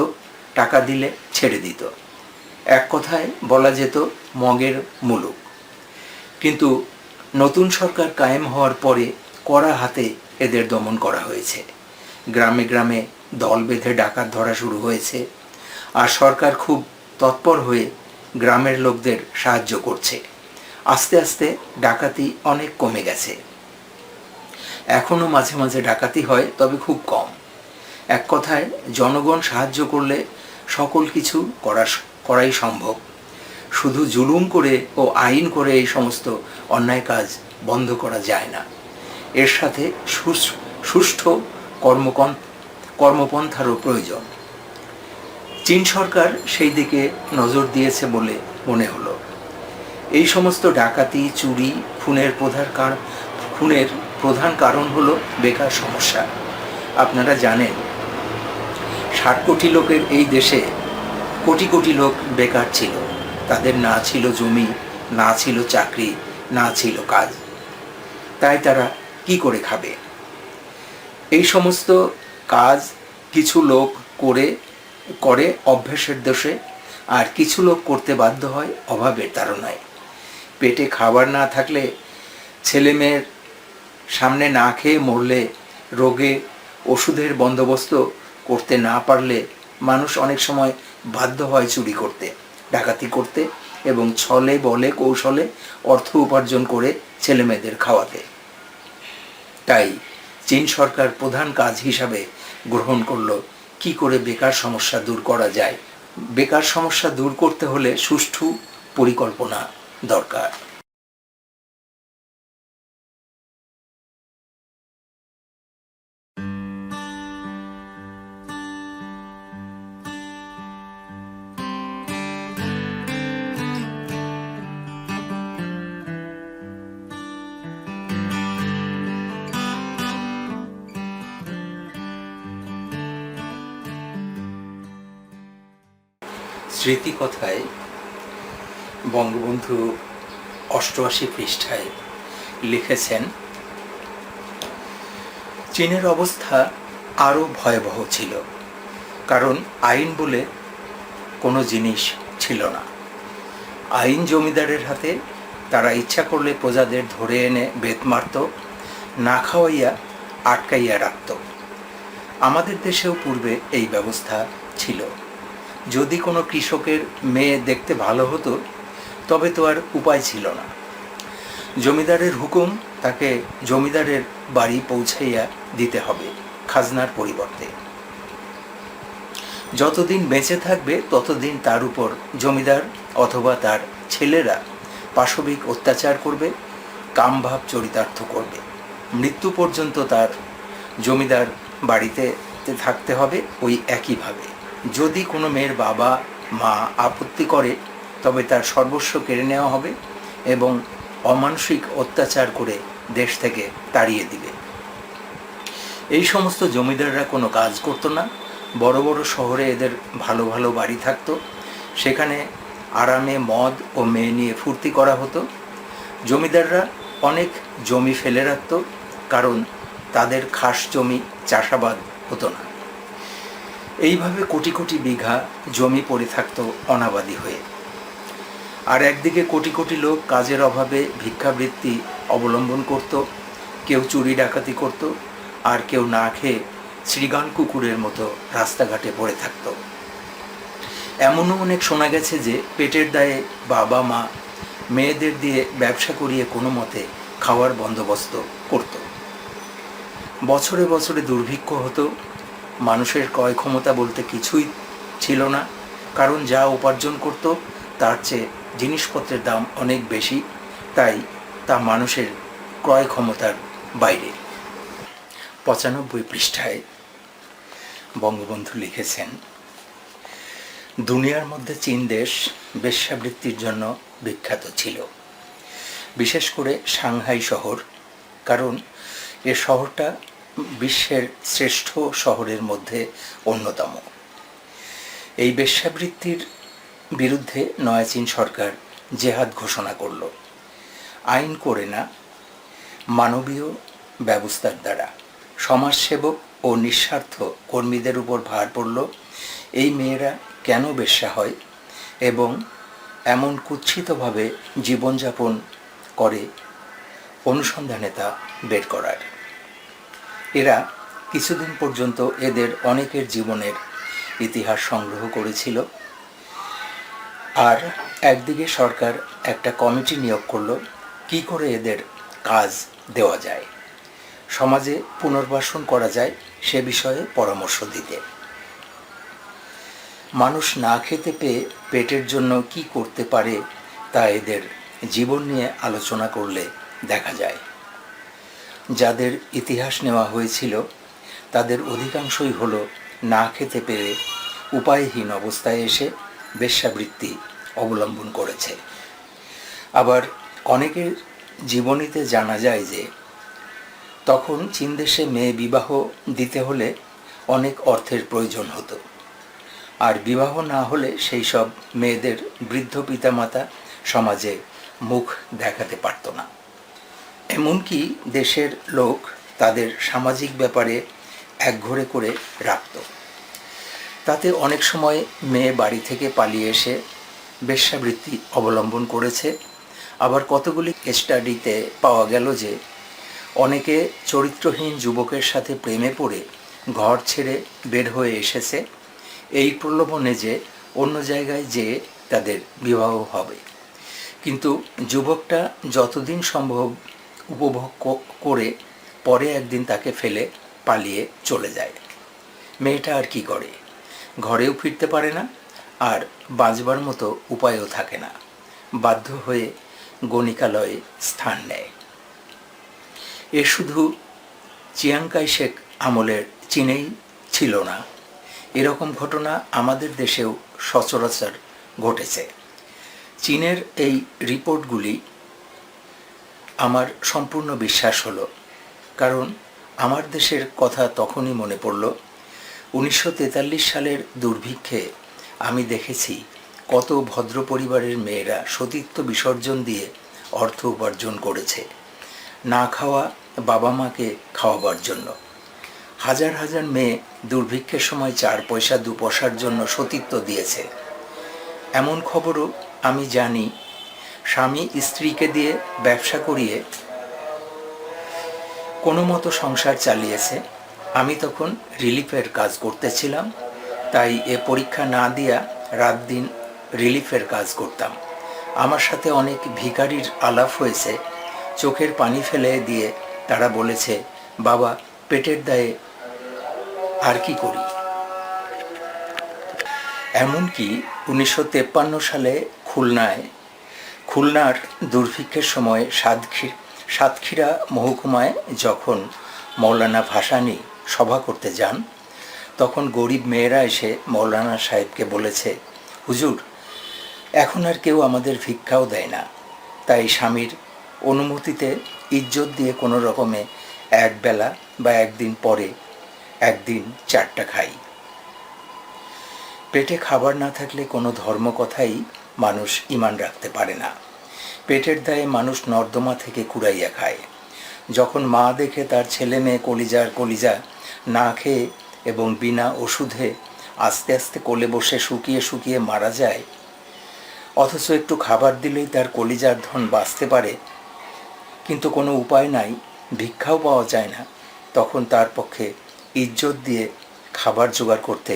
টাকা দিলে ছেড়ে দিত, এক কথায় বলা যেত মগের মুলুক। কিন্তু নতুন সরকার কায়েম হওয়ার পরে কড়া হাতে এদের দমন করা হয়েছে। গ্রামে গ্রামে দল বেঁধে ডাকাত ধরা শুরু হয়েছে, আর সরকার খুব তৎপর হয়ে গ্রামের লোকদের সাহায্য করছে। আস্তে আস্তে ডাকাতি অনেক কমে গেছে। এখনও মাঝে মাঝে ডাকাতি হয়, তবে খুব কম। এক কথায় জনগণ সাহায্য করলে সকল কিছু করাই সম্ভব। শুধু জুলুম করে ও আইন করে এই সমস্ত অন্যায় কাজ বন্ধ করা যায় না। এর সাথে সুষ্ঠু কর্মপন্থারও প্রয়োজন। চীন সরকার সেই দিকে নজর দিয়েছে বলে মনে হলো। এই সমস্ত ডাকাতি, চুরি, খুনের প্রধান কারণ হলো বেকার সমস্যা। আপনারা জানেন 60 কোটি লোকের এই দেশে কোটি কোটি লোক বেকার ছিল। তাদের না ছিল জমি, না ছিল চাকরি, না ছিল কাজ। তাই তারা কি করে খাবে? এই সমস্ত কাজ কিছু লোক করে অভ্যাসের দোষে, আর কিছু লোক করতে বাধ্য হয় অভাবের তাড়নায়। পেটে খাবার না থাকলে, ছেলেমেয়ের সামনে না খেয়ে মরলে, রোগে ওষুধের বন্দোবস্ত করতে না পারলে মানুষ অনেক সময় বাধ্য হয় চুরি করতে, ডাকাতি করতে এবং ছলে বলে কৌশলে অর্থ উপার্জন করে ছেলেমেয়েদের খাওয়াতে। তাই চীন সরকার প্রধান কাজ হিসাবে গ্রহণ করলো কি করে বেকার সমস্যা দূর করা যায়। বেকার সমস্যা দূর করতে হলে সুষ্ঠু পরিকল্পনা দরকার। স্মৃতিকথায় বঙ্গবন্ধু 88 পৃষ্ঠায় লিখেছেন, চীনের অবস্থা আরও ভয়াবহ ছিল, কারণ আইন বলে কোনো জিনিস ছিল না। আইন জমিদারের হাতে। তারা ইচ্ছা করলে প্রজাদের ধরে এনে বেত মারত, না খাওয়াইয়া আটকাইয়া রাখত। আমাদের দেশেও পূর্বে এই ব্যবস্থা ছিল। যদি কোনো কৃষকের মেয়ে দেখতে ভালো হতো, তবে তো আর উপায় ছিল না। জমিদারের হুকুম, তাকে জমিদারের বাড়ি পৌঁছাইয়া দিতে হবে খাজনার পরিবর্তে। যতদিন বেঁচে থাকবে ততদিন তার উপর জমিদার অথবা তার ছেলেরা পাশবিক অত্যাচার করবে, কামভাব চরিতার্থ করবে। মৃত্যু পর্যন্ত তার জমিদার বাড়িতে থাকতে হবে ওই একইভাবে। যদি কোনো মেয়ের বাবা মা আপত্তি করে, তবে তার সর্বস্ব কেড়ে নেওয়া হবে এবং অমানসিক অত্যাচার করে দেশ থেকে তাড়িয়ে দিবে। এই সমস্ত জমিদাররা কোনো কাজ করতো না। বড় বড় শহরে এদের ভালো ভালো বাড়ি থাকতো, সেখানে আরামে মদ ও মেয়ে নিয়ে ফুর্তি করা হতো। জমিদাররা অনেক জমি ফেলে রাখত, কারণ তাদের খাস জমি চাষাবাদ হতো না। এইভাবে কোটি কোটি বিঘা জমি পড়ে থাকতো অনাবাদি হয়ে। আর একদিকে কোটি কোটি লোক কাজের অভাবে ভিক্ষাবৃত্তি অবলম্বন করত। কেউ চুরি ডাকাতি করত, আর কেউ না খেয়ে শ্রীগান কুকুরের মতো রাস্তাঘাটে পড়ে থাকত। এমনও অনেক শোনা গেছে যে পেটের দায়ে বাবা মা মেয়েদের দিয়ে ব্যবসা করিয়ে কোনো মতে খাওয়ার বন্দোবস্ত করত। বছরে বছরে দুর্ভিক্ষ হতো। মানুষের ক্রয় ক্ষমতা বলতে কিছুই ছিল না, কারণ যা উপার্জন করত তার চেয়ে জিনিসপত্রের দাম অনেক বেশি, তাই তা মানুষের ক্রয় ক্ষমতার বাইরে। 95 পৃষ্ঠায় বঙ্গবন্ধু লিখেছেন, দুনিয়ার মধ্যে চীন দেশ বেশ্যাবৃত্তির জন্য বিখ্যাত ছিল, বিশেষ করে সাংহাই শহর, কারণ এ শহরটা বিশ্বের শ্রেষ্ঠ শহরের মধ্যে অন্যতম। এই বেশ্যাবৃত্তির বিরুদ্ধে নয়া চীন সরকার জেহাদ ঘোষণা করল। আইন করে না, মানবীয় ব্যবস্থার দ্বারা সমাজসেবক ও নিঃস্বার্থ কর্মীদের উপর ভার পড়ল এই মেয়েরা কেন বেশ্যা হয় এবং এমন কুৎসিতভাবে জীবনযাপন করে অনুসন্ধানে তা বের করার। এরা কিছুদিন পর্যন্ত এদের অনেকের জীবনের ইতিহাস সংগ্রহ করেছিল, আর একদিকে সরকার একটা কমিটি নিয়োগ করলো কি করে এদের কাজ দেওয়া যায়, সমাজে পুনর্বাসন করা যায় সে বিষয়ে পরামর্শ দিতে। মানুষ না খেতে পেয়ে পেটের জন্য কি করতে পারে তা এদের জীবন নিয়ে আলোচনা করলে দেখা যায়। যাদের ইতিহাস নেওয়া হয়েছিল তাদের অধিকাংশই হলো না খেতে পেরে উপায়হীন অবস্থায় এসে বেশ্যাবৃত্তি অবলম্বন করেছে। আবার অনেকের জীবনীতে জানা যায় যে তখন চীন দেশে মেয়ে বিবাহ দিতে হলে অনেক অর্থের প্রয়োজন হতো, আর বিবাহ না হলে সেই সব মেয়েদের বৃদ্ধ পিতামাতা সমাজে মুখ দেখাতে পারত না। এমনকি দেশের লোক তাদের সামাজিক ব্যাপারে একঘরে করে রাখত। তাতে অনেক সময় মেয়ে বাড়ি থেকে পালিয়ে এসে বেশ্যাবৃত্তি অবলম্বন করেছে। আবার কতগুলি স্টাডিতে পাওয়া গেল যে অনেকে চরিত্রহীন যুবকের সাথে প্রেমে পড়ে ঘর ছেড়ে বের হয়ে এসেছে এই প্রলোভনে যে অন্য জায়গায় যেয়ে তাদের বিবাহ হবে, কিন্তু যুবকটা যতদিন সম্ভব উপভোগ করে পরে একদিন তাকে ফেলে পালিয়ে চলে যায়। মেয়েটা আর কি করে, ঘরেও ফিরতে পারে না, আর বাঁচবার মতো উপায়ও থাকে না, বাধ্য হয়ে গণিকালয়ে স্থান নেয়। এ শুধু চিয়াং কাই শেক আমলের চীনেই ছিল না, এরকম ঘটনা আমাদের দেশেও সচরাচর ঘটেছে। চীনের এই রিপোর্টগুলি আমার সম্পূর্ণ বিশ্বাস হলো, কারণ আমার দেশের কথা তখনই মনে পড়ল 1943 সালের দুর্ভিক্ষে আমি দেখেছি কত ভদ্র পরিবারের মেয়েরা সতীত্ব বিসর্জন দিয়ে অর্থ উপার্জন করেছে না খাওয়া বাবা মাকে খাওয়াবার জন্য। হাজার হাজার মেয়ে দুর্ভিক্ষের সময় 4 পয়সা 2 পয়সার জন্য সতীত্ব দিয়েছে। এমন খবরও আমি জানি স্বামী স্ত্রীকে দিয়ে ব্যবসা করিয়ে কোনো মতো সংসার চালিয়েছে। আমি তখন রিলিফের কাজ করতেছিলাম, তাই এ পরীক্ষা না দিয়া রাত দিন রিলিফের কাজ করতাম। আমার সাথে অনেক ভিখারির আলাপ হয়েছে, চোখের পানি ফেলে দিয়ে তারা বলেছে, বাবা পেটের দায়ে আর কি করি। এমনকি 1953 সালে খুলনার দুর্ভিক্ষের সময় সাতক্ষীরা মহকুমায় যখন মৌলানা ভাসানী সভা করতে যান, তখন গরিব মেয়েরা এসে মৌলানা সাহেবকে বলেছে, হুজুর এখন আর কেউ আমাদের ভিক্ষাও দেয় না, তাই স্বামীর অনুমতিতে ইজ্জত দিয়ে কোনো রকমে এক বেলা বা একদিন পরে একদিন 4টা খাই। পেটে খাবার না থাকলে কোনো ধর্ম কথাই মানুষ ঈমান রাখতে পারে না। পেটের দায়ে মানুষ নর্দমা থেকে কুড়াইয়া খায়। যখন মা দেখে তার ছেলে মেয়ে কলিজা না খেয়ে এবং বিনা ওষুধে আস্তে আস্তে কোলে বসে শুকিয়ে শুকিয়ে মারা যায়, অথচ একটু খাবার দিলেই তার কলিজার ধন বাঁচতে পারে, কিন্তু কোনো উপায় নাই, ভিক্ষাও পাওয়া যায় না, তখন তার পক্ষে ইজ্জত দিয়ে খাবার জোগাড় করতে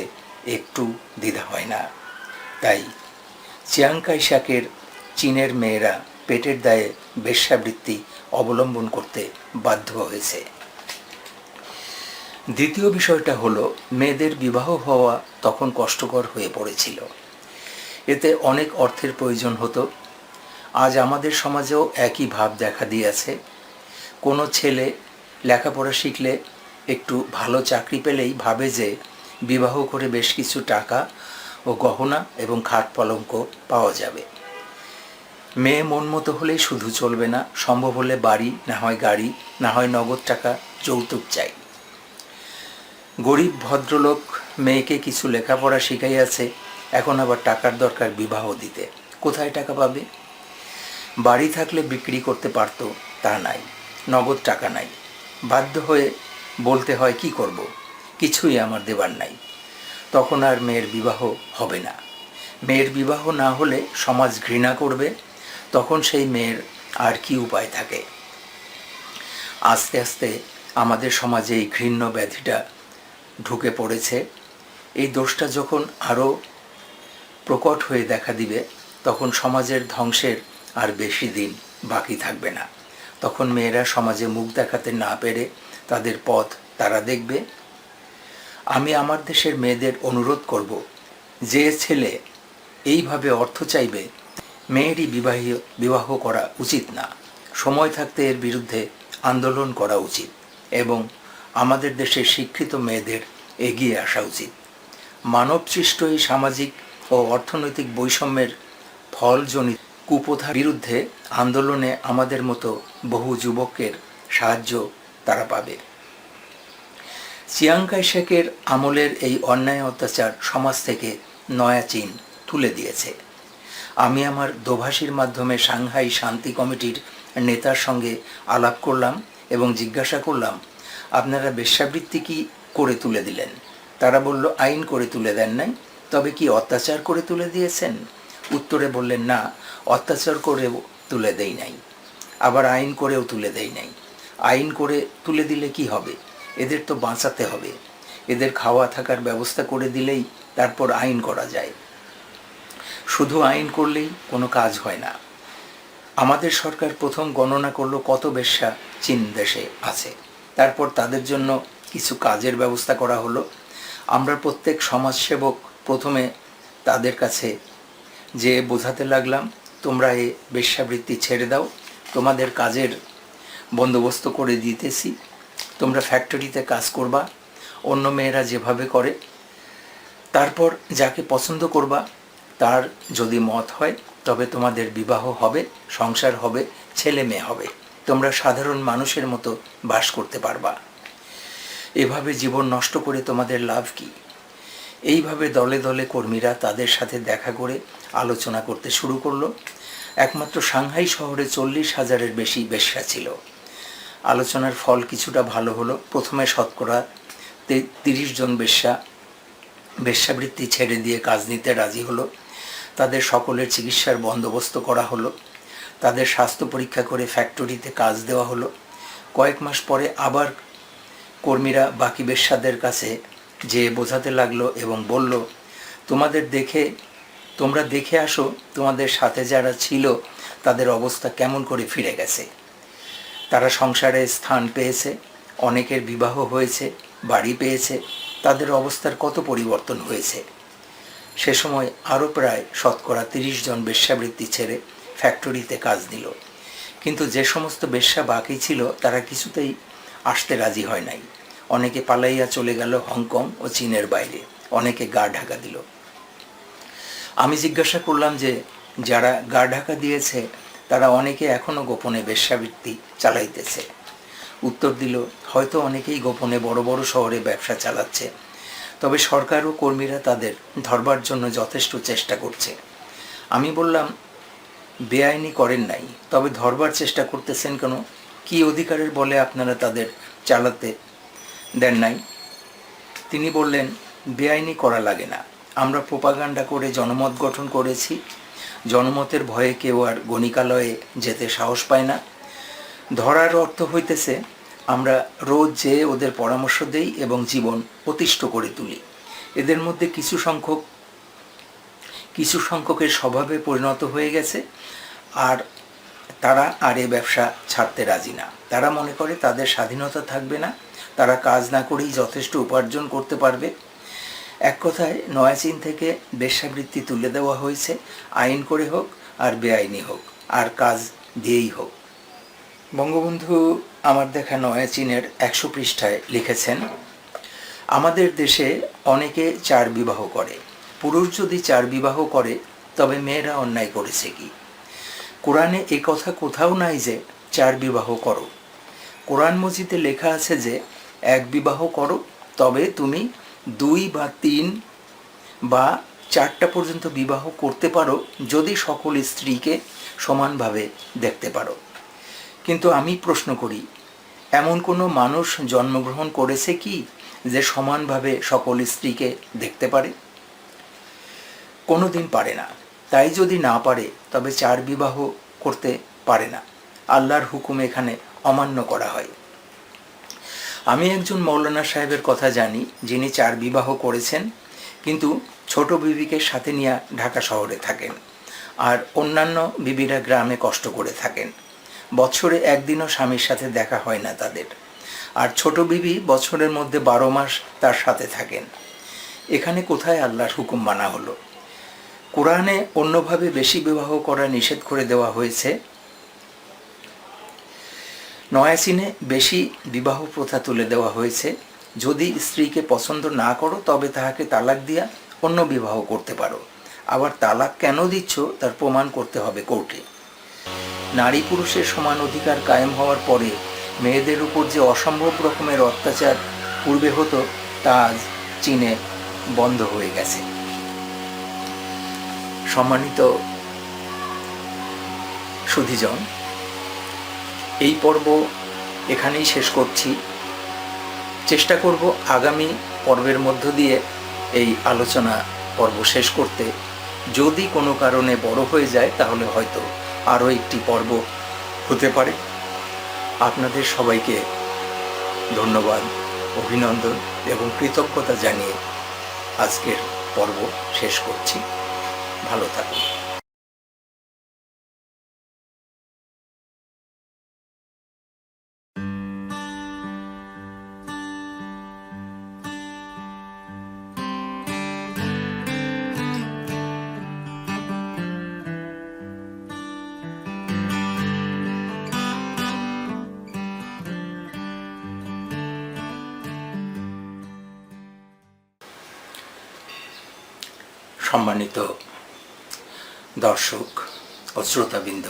একটু দ্বিধা হয় না। তাই চিয়াং কাই শেকের চীনের মেয়েরা পেটের দায়ে বেশ্যাবৃত্তি অবলম্বন করতে বাধ্য হয়েছে। দ্বিতীয় বিষয়টা হলো, মেয়েদের বিবাহ হওয়া তখন কষ্টকর হয়ে পড়েছিল। এতে অনেক অর্থের প্রয়োজন হতো। আজ আমাদের সমাজেও একই ভাব দেখা দিয়েছে। কোনো ছেলে লেখাপড়া শিখলে একটু ভালো চাকরি পেলেই ভাবে যে বিবাহ করে বেশ কিছু টাকা ও গহনা এবং খাট পালঙ্ক পাওয়া যাবে। মেয়ে মন মতো হলেই শুধু চলবে না, সম্ভব হলে বাড়ি, না হয় গাড়ি, না হয় নগদ টাকা যৌতুক চাই। গরিব ভদ্রলোক মেয়েকে কিছু লেখাপড়া শিখাইয়াছে, এখন আবার টাকার দরকার বিবাহ দিতে, কোথায় টাকা পাবে? বাড়ি থাকলে বিক্রি করতে পারতো, তা নাই, নগদ টাকা নাই, বাধ্য হয়ে বলতে হয় কি করব, কিছুই আমার দেবার নাই। তখন আর মেয়ের বিবাহ হবে না। মেয়ের বিবাহ না হলে সমাজ ঘৃণা করবে, তখন সেই মেয়ের আর কি উপায় থাকে? আস্তে আস্তে আমাদের সমাজে এই ঘৃণ্য ব্যাধিটা ঢুকে পড়েছে। এই দোষটা যখন আরও প্রকট হয়ে দেখা দিবে, তখন সমাজের ধ্বংসের আর বেশি দিন বাকি থাকবে না। তখন মেয়েরা সমাজে মুখ দেখাতে না পেরে তাদের পথ তারা দেখবে। আমি আমার দেশের মেয়েদের অনুরোধ করব, যে ছেলে এইভাবে অর্থ চাইবে মেয়েরই বিবাহ করা উচিত না। সময় থাকতে এর বিরুদ্ধে আন্দোলন করা উচিত এবং আমাদের দেশের শিক্ষিত মেয়েদের এগিয়ে আসা উচিত। মানবসৃষ্ট এই সামাজিক ও অর্থনৈতিক বৈষম্যের ফলজনিত কুপ্রথার বিরুদ্ধে আন্দোলনে আমাদের মতো বহু যুবকের সাহায্য তারা পাবে। চিয়াং কাই শেকের আমলের এই অন্যায় অত্যাচার সমাজ থেকে নয়া চীন তুলে দিয়েছে। আমি আমার দোভাষীর মাধ্যমে সাংহাই শান্তি কমিটির নেতার সঙ্গে আলাপ করলাম এবং জিজ্ঞাসা করলাম, আপনারা বেশ্যাবৃত্তি কি করে তুলে দিলেন? তারা বলল, আইন করে তুলে দেন নাই, তবে কি অত্যাচার করে তুলে দিয়েছেন? উত্তরে বললেন, না, অত্যাচার করে তুলে দেই নাই, আবার আইন করেও তুলে দেই নাই। আইন করে তুলে দিলে কি হবে? এদের তো বাঁচাতে হবে। এদের খাওয়া থাকার ব্যবস্থা করে দিলেই তারপর আইন করা যায়। শুধু আইন করলেই কোনো কাজ হয় না। আমাদের সরকার প্রথম গণনা করলো কত বেশ্যা চীন দেশে আছে, তারপর তাদের জন্য কিছু কাজের ব্যবস্থা করা হলো। আমরা প্রত্যেক সমাজসেবক প্রথমে তাদের কাছে যে বোঝাতে লাগলাম, তোমরা এই বেশ্যাবৃত্তি ছেড়ে দাও, তোমাদের কাজের বন্দোবস্ত করে দিতেছি, তোমরা ফ্যাক্টরিতে কাজ করবা অন্য মেয়েরা যেভাবে করে, তারপর যাকে পছন্দ করবা তার যদি মত হয় তবে তোমাদের বিবাহ হবে, সংসার হবে, ছেলে মেয়ে হবে, তোমরা সাধারণ মানুষের মতো বাস করতে পারবা। এভাবে জীবন নষ্ট করে তোমাদের লাভ কি? এইভাবে দলে দলে কর্মীরা তাদের সাথে দেখা করে আলোচনা করতে শুরু করলো। একমাত্র সাংহাই শহরে 40,000-এর বেশি বেশ্যা ছিল। আলোচনার ফল কিছুটা ভালো হলো। প্রথমে শতকরা 30 জন বেশ্যাবৃত্তি ছেড়ে দিয়ে কাজ নিতে রাজি হলো। তাদের সকলের চিকিৎসার বন্দোবস্ত করা হলো, তাদের স্বাস্থ্য পরীক্ষা করে ফ্যাক্টরিতে কাজ দেওয়া হলো। কয়েক মাস পরে আবার কর্মীরা বাকি বেশ্যাদের কাছে যে বোঝাতে লাগলো এবং বলল, তোমরা দেখে আসো তোমাদের সাথে যারা ছিল তাদের অবস্থা কেমন করে ফিরে গেছে। তারা সংসারে স্থান পেয়েছে, অনেকের বিবাহ হয়েছে, বাড়ি পেয়েছে, তাদের অবস্থার কত পরিবর্তন হয়েছে। সে সময় আরও প্রায় শতকরা 30 জন বেশ্যাবৃত্তি ছেড়ে ফ্যাক্টরিতে কাজ নিল। কিন্তু যে সমস্ত বেশ্যা বাকি ছিল তারা কিছুতেই আসতে রাজি হয় নাই। অনেকে পালাইয়া চলে গেল হংকং ও চীনের বাইরে, অনেকে গা ঢাকা দিল। আমি জিজ্ঞাসা করলাম যে যারা গা ঢাকা দিয়েছে তারা অনেকে এখনও গোপনে বেশ্যাবৃত্তি চালাইতেছে। উত্তর দিল, হয়তো অনেকেই গোপনে বড় বড় শহরে ব্যবসা চালাচ্ছে, তবে সরকার ও কর্মীরা তাদের ধরবার জন্য যথেষ্ট চেষ্টা করছে। আমি বললাম, বেআইনি করেন নাই, তবে ধরবার চেষ্টা করতেছেন কেন? কি অধিকারের বলে আপনারা তাদের চালাতে দেন নাই? তিনি বললেন, বেআইনি করা লাগে না, আমরা প্রোপাগান্ডা করে জনমত গঠন করেছি। জনমতের ভয়ে কেউ আর গণিকালয়ে যেতে সাহস পায় না। ধরার অর্থ হইতেছে আমরা রোজ যেয়ে ওদের পরামর্শ দেই এবং জীবন অতিষ্ঠ করে তুলি। এদের মধ্যে কিছু সংখ্যকের স্বভাবে পরিণত হয়ে গেছে, আর তারা আর এ ব্যবসা ছাড়তে রাজি না। তারা মনে করে তাদের স্বাধীনতা থাকবে না, তারা কাজ না করেই যথেষ্ট উপার্জন করতে পারবে। এক কথায় নয়া চীন থেকে বেশ্যাবৃত্তি তুলে দেওয়া হয়েছে, আইন করে হোক আর বেআইনি হোক, আর কাজ দিয়েই হোক। বঙ্গবন্ধু আমার দেখা নয়া চীনের 100 পৃষ্ঠায় লিখেছেন, আমাদের দেশে অনেকে 4 বিবাহ করে। পুরুষ যদি 4 বিবাহ করে তবে মেয়েরা অন্যায় করেছে কি? কোরআনে এ কথা কোথাও নাই যে 4 বিবাহ করো। কোরআন মজিদে লেখা আছে যে 1 বিবাহ করো, তবে তুমি 2 বা 3 বা 4টা পর্যন্ত বিবাহ করতে পারো যদি সকল স্ত্রীকে সমানভাবে দেখতে পারো। কিন্তু আমি প্রশ্ন করি, এমন কোনো মানুষ জন্মগ্রহণ করেছে কি যে সমানভাবে সকল স্ত্রীকে দেখতে পারে? কোনো দিন পারে না। তাই যদি না পারে তবে 4 বিবাহ করতে পারে না। আল্লাহর হুকুম এখানে অমান্য করা হয়। আমি একজন মৌলানা সাহেবের কথা জানি, যিনি 4 বিবাহ করেছেন, কিন্তু ছোট বিবিকে সাথে নিয়ে ঢাকা শহরে থাকেন। আর অন্যান্য বিবিরা গ্রামে কষ্ট করে থাকেন। বছরে একদিনও স্বামীর সাথে দেখা হয় না তাদের। আর ছোট বিবি বছরের মধ্যে 12 মাস তার সাথে থাকেন। এখানে কোথায় আল্লাহর হুকুম মানা হলো? কোরআনে অন্যভাবে বেশি বিবাহ করা নিষেধ করে দেওয়া হয়েছে। নয়াচিনে বেশি বিবাহ প্রথা তুলে দেওয়া হয়েছে। যদি স্ত্রীকে পছন্দ না করো তবে তাহাকে তালাক দিয়া অন্য বিবাহ করতে পারো। আবার তালাক কেন দিচ্ছ তার প্রমাণ করতে হবে কোর্টে। নারী পুরুষের সমান অধিকার কায়েম হওয়ার পরে মেয়েদের উপর যে অসম্ভব রকমের অত্যাচার পূর্বে হতো তা আজ চীনে বন্ধ হয়ে গেছে। সম্মানিত সুধীজন, এই পর্ব এখানেই শেষ করছি। চেষ্টা করব আগামী পর্বের মধ্য দিয়ে এই আলোচনা পর্ব শেষ করতে। যদি কোনো কারণে বড় হয়ে যায় তাহলে হয়তো আরও একটি পর্ব হতে পারে। আপনাদের সবাইকে ধন্যবাদ, অভিনন্দন এবং কৃতজ্ঞতা জানিয়ে আজকের পর্ব শেষ করছি। ভালো থাকুন। সম্মানিত দর্শক ও শ্রোতাবৃন্দ,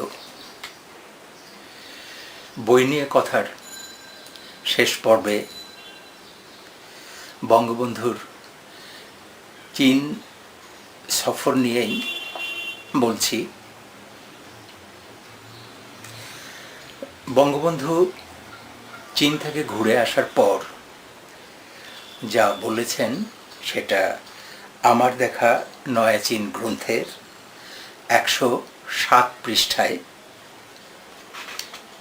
বই নিয়ে কথার শেষ পর্বে বঙ্গবন্ধুর চীন সফর নিয়েই বলছি। বঙ্গবন্ধু চীন থেকে ঘুরে আসার পর যা বলেছেন সেটা আমার দেখা নয়া চীন গ্রন্থের 107 পৃষ্ঠায়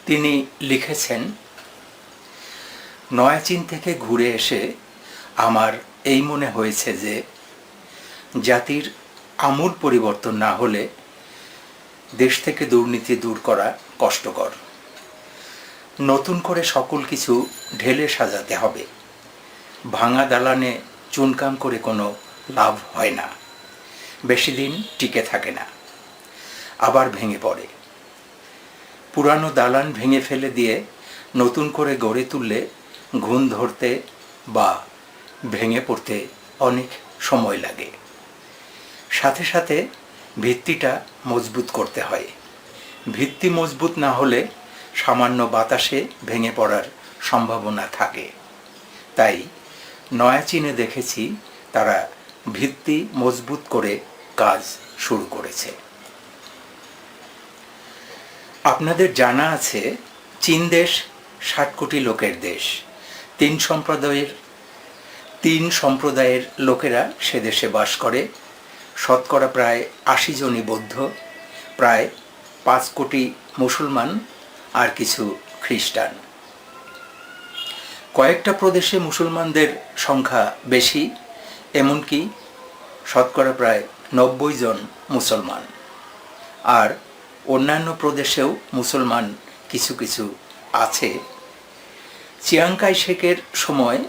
তিনি লিখেছেন, নয়া চীন থেকে ঘুরে এসে আমার এই মনে হয়েছে যে জাতির আমূল পরিবর্তন না হলে দেশ থেকে দুর্নীতি দূর করা কষ্টকর। নতুন করে সকল কিছু ঢেলে সাজাতে হবে। ভাঙা দালানে চুনকাম করে কোনো লাভ হয় না, বেশি দিন টিকে থাকে না, আবার ভেঙে পড়ে। পুরানো দালান ভেঙে ফেলে দিয়ে নতুন করে গড়ে তুললে ঘুণ ধরতে বা ভেঙে পড়তে অনেক সময় লাগে। সাথে সাথে ভিত্তিটা মজবুত করতে হয়। ভিত্তি মজবুত না হলে সামান্য বাতাসে ভেঙে পড়ার সম্ভাবনা থাকে। তাই নয়া চীনে দেখেছি তারা ভিত্তি মজবুত করে কাজ শুরু করেছে। আপনাদের জানা আছে চীন দেশ 60 কোটি লোকের দেশ। তিন সম্প্রদায়ের লোকেরা সে দেশে বাস করে। শতকরা প্রায় 80 জনই বৌদ্ধ, প্রায় 5 কোটি মুসলমান আর কিছু খ্রিস্টান। কয়েকটা প্রদেশে মুসলমানদের সংখ্যা বেশি, এমনকি শতকরা প্রায় 90 জন মুসলমান। আর অন্যান্য প্রদেশেও মুসলমান কিছু কিছু আছে। চিয়াং কাই শেকের সময়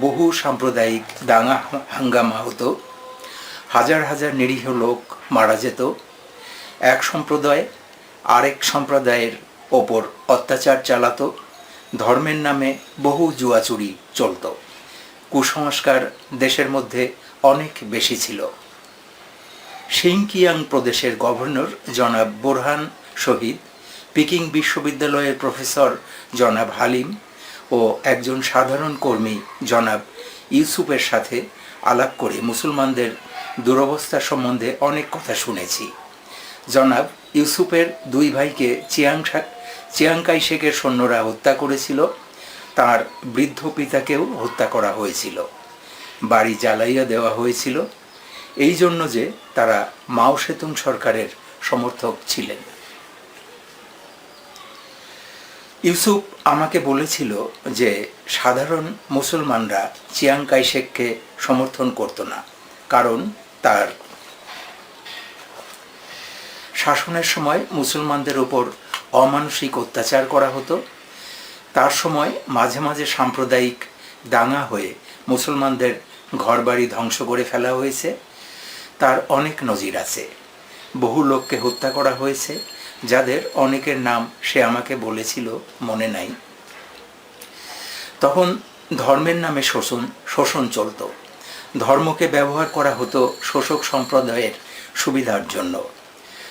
বহু সাম্প্রদায়িক দাঙ্গা হাঙ্গামা হতো। হাজার হাজার নিরীহ লোক মারা যেত। এক সম্প্রদায় আরেক সম্প্রদায়ের ওপর অত্যাচার চালাতো। ধর্মের নামে বহু জুয়াচুরি চলত। কুসংস্কার দেশের মধ্যে অনেক বেশি ছিল। সিংকিয়াং প্রদেশের গভর্নর জনাব বোরহান শহীদ, পিকিং বিশ্ববিদ্যালয়ের প্রফেসর জনাব হালিম ও একজন সাধারণ কর্মী জনাব ইউসুফের সাথে আলাপ করে মুসলমানদের দুরবস্থা সম্বন্ধে অনেক কথা শুনেছি। জনাব ইউসুফের 2 ভাইকে চিয়াং কাই শেকের সৈন্যরা হত্যা করেছিল। তার বৃদ্ধ পিতাকেও হত্যা করা হয়েছিল। বাড়ি জ্বালাইয়া দেওয়া হয়েছিল এই জন্য যে তারা মাও সেতুং সরকারের সমর্থক ছিলেন। ইউসুফ আমাকে বলেছিল যে সাধারণ মুসলমানরা চিয়াং কাই শেককে সমর্থন করত না, কারণ তার শাসনের সময় মুসলমানদের ওপর অমানসিক অত্যাচার করা হতো। তার সময় মাঝে মাঝে সাম্প্রদায়িক দাঙ্গা হয়ে মুসলমানদের ঘরবাড়ি ধ্বংস করে ফেলা হয়েছে। তার অনেক নজির আছে। বহু লোককে হত্যা করা হয়েছে, যাদের অনেকের নাম সে আমাকে বলেছিল, মনে নাই। তখন ধর্মের নামে শোষণ চলত। ধর্মকে ব্যবহার করা হতো শোষক সম্প্রদায়ের সুবিধার জন্য।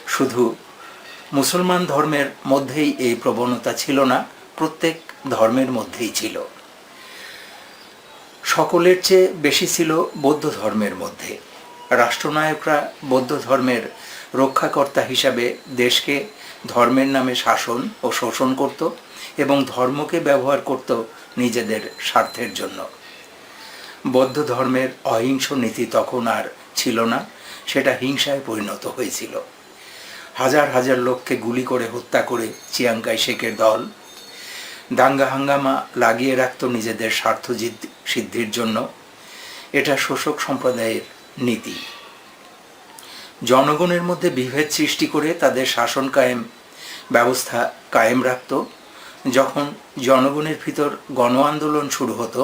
শুধু মুসলমান ধর্মের মধ্যেই এই প্রবণতা ছিল না, প্রত্যেক ধর্মের মধ্যেই ছিল। সকলের চেয়ে বেশি ছিল বৌদ্ধ ধর্মের মধ্যে। রাষ্ট্রনায়করা বৌদ্ধ ধর্মের রক্ষাকর্তা হিসাবে দেশকে ধর্মের নামে শাসন ও শোষণ করত এবং ধর্মকে ব্যবহার করত নিজেদের স্বার্থের জন্য। বৌদ্ধ ধর্মের অহিংস নীতি তখন আর ছিল না, সেটা হিংসায় পরিণত হয়েছিল। হাজার হাজার লোককে গুলি করে হত্যা করে চিয়াং কাই শেকের দল দাঙ্গা হাঙ্গামা লাগিয়ে রাখত নিজেদের স্বার্থ সিদ্ধির জন্য। এটা শোষক সম্প্রদায়ের নীতি। জনগণের মধ্যে বিভেদ সৃষ্টি করে তাদের শাসন ব্যবস্থা কায়েম রাখত। যখন জনগণের ভিতর গণ আন্দোলন শুরু হতো,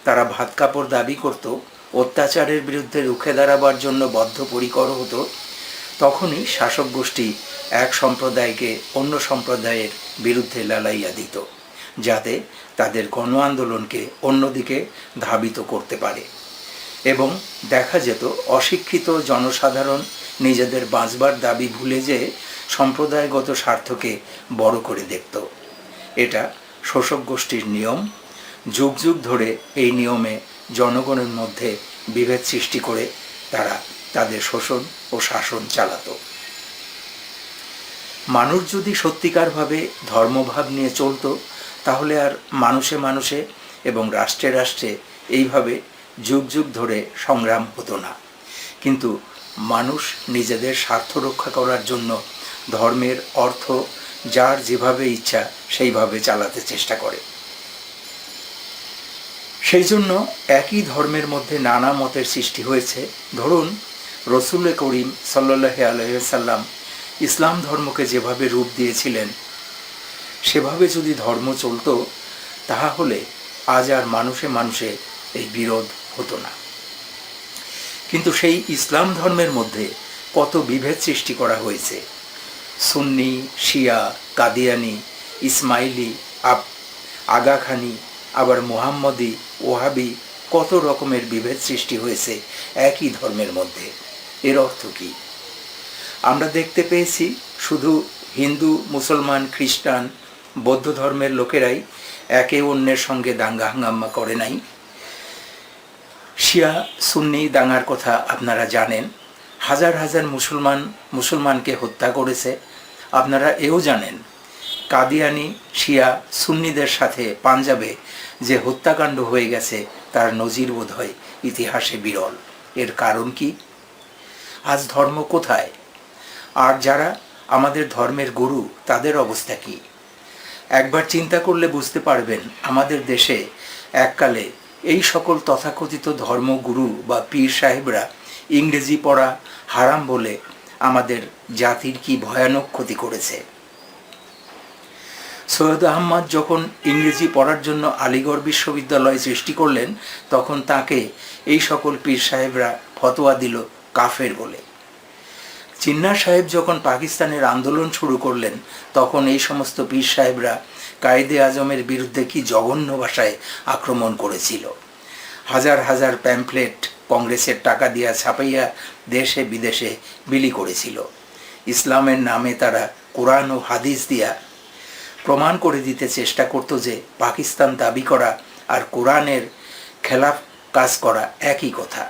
তারা ভাত কাপড় দাবি করত, অত্যাচারের বিরুদ্ধে রুখে দাঁড়াবার জন্য বদ্ধপরিকর হতো, তখনই শাসক গোষ্ঠী এক সম্প্রদায়কে অন্য সম্প্রদায়ের বিরুদ্ধে লালাইয়া দিত, যাতে তাদের গণ আন্দোলনকে অন্যদিকে ধাবিত করতে পারে। এবং দেখা যেত অশিক্ষিত জনসাধারণ নিজেদের বাঁচবার দাবি ভুলে যেয়ে সম্প্রদায়গত স্বার্থকে বড় করে দেখত। এটা শোষক গোষ্ঠীর নিয়ম। যুগ যুগ ধরে এই নিয়মে জনগণের মধ্যে বিভেদ সৃষ্টি করে তারা তাদের শোষণ ও শাসন চালাত। মানুষ যদি সত্যিকারভাবে ধর্মভাব নিয়ে চলত, তাহলে আর মানুষে মানুষে এবং রাষ্ট্রে রাষ্ট্রে এইভাবে যুগ যুগ ধরে সংগ্রাম হতো না। কিন্তু মানুষ নিজেদের স্বার্থ রক্ষা করার জন্য ধর্মের অর্থ যার যেভাবে ইচ্ছা সেইভাবে চালাতে চেষ্টা করে। সেই জন্য একই ধর্মের মধ্যে নানা মতের সৃষ্টি হয়েছে। ধরুন, রসুল করিম সাল্লাল্লাহু আলাইহি ওয়াসাল্লাম ইসলাম ধর্মকে যেভাবে রূপ দিয়েছিলেন, সেভাবে যদি ধর্ম চলত, তাহলে আজ আর মানুষে মানুষে এই বিরোধ হতো না। কিন্তু সেই ইসলাম ধর্মের মধ্যে কত বিভেদ সৃষ্টি করা হয়েছে। সুন্নি, শিয়া, কাদিয়ানি, ইসমাইলি, আগাখানি, আবার মুহাম্মদি, ওহাবি, কত রকমের বিভেদ সৃষ্টি হয়েছে একই ধর্মের মধ্যে। এর অর্থ কি? আমরা দেখতে পেয়েছি শুধু হিন্দু, মুসলমান, খ্রিস্টান, বৌদ্ধ ধর্মের লোকেরাই একে অন্যের সঙ্গে দাঙ্গা হাঙ্গামা করে নাই। শিয়া সুন্নি দাঙ্গার কথা আপনারা জানেন। হাজার হাজার মুসলমানকে হত্যা করেছে। আপনারা এও জানেন, কাদিয়ানি শিয়া সুন্নিদের সাথে পাঞ্জাবে যে হত্যাকাণ্ড হয়ে গেছে, তার নজির বোধ হয় ইতিহাসে বিরল। এর কারণ কি? আজ ধর্ম কোথায়? আর যারা আমাদের ধর্মের গুরু, তাদের অবস্থা কি? একবার চিন্তা করলে বুঝতে পারবেন, আমাদের দেশে এককালে এই সকল তথাকথিত ধর্মগুরু বা পীর সাহেবরা ইংরেজি পড়া হারাম বলে আমাদের জাতির কি ভয়ানক ক্ষতি করেছে। সৈয়দ আহমদ যখন ইংরেজি পড়ার জন্য আলিগড় বিশ্ববিদ্যালয় সৃষ্টি করলেন, তখন তাকে এই সকল পীর সাহেবরা ফতোয়া দিল কাফের বলে। জিন্নাহ সাহেব যখন পাকিস্তানের আন্দোলন শুরু করলেন, তখন এই সমস্ত পীর সাহেবরা কায়েদে আজমের বিরুদ্ধে কি জঘন্য ভাষায় আক্রমণ করেছিল। হাজার হাজার প্যাম্পলেট কংগ্রেসের টাকা দিয়া ছাপাইয়া দেশে বিদেশে বিলি করেছিল। ইসলামের নামে তারা কোরআন ও হাদিস দিয়া প্রমাণ করে দিতে চেষ্টা করত যে পাকিস্তান দাবি করা আর কোরআনের খেলাফ কাজ করা একই কথা।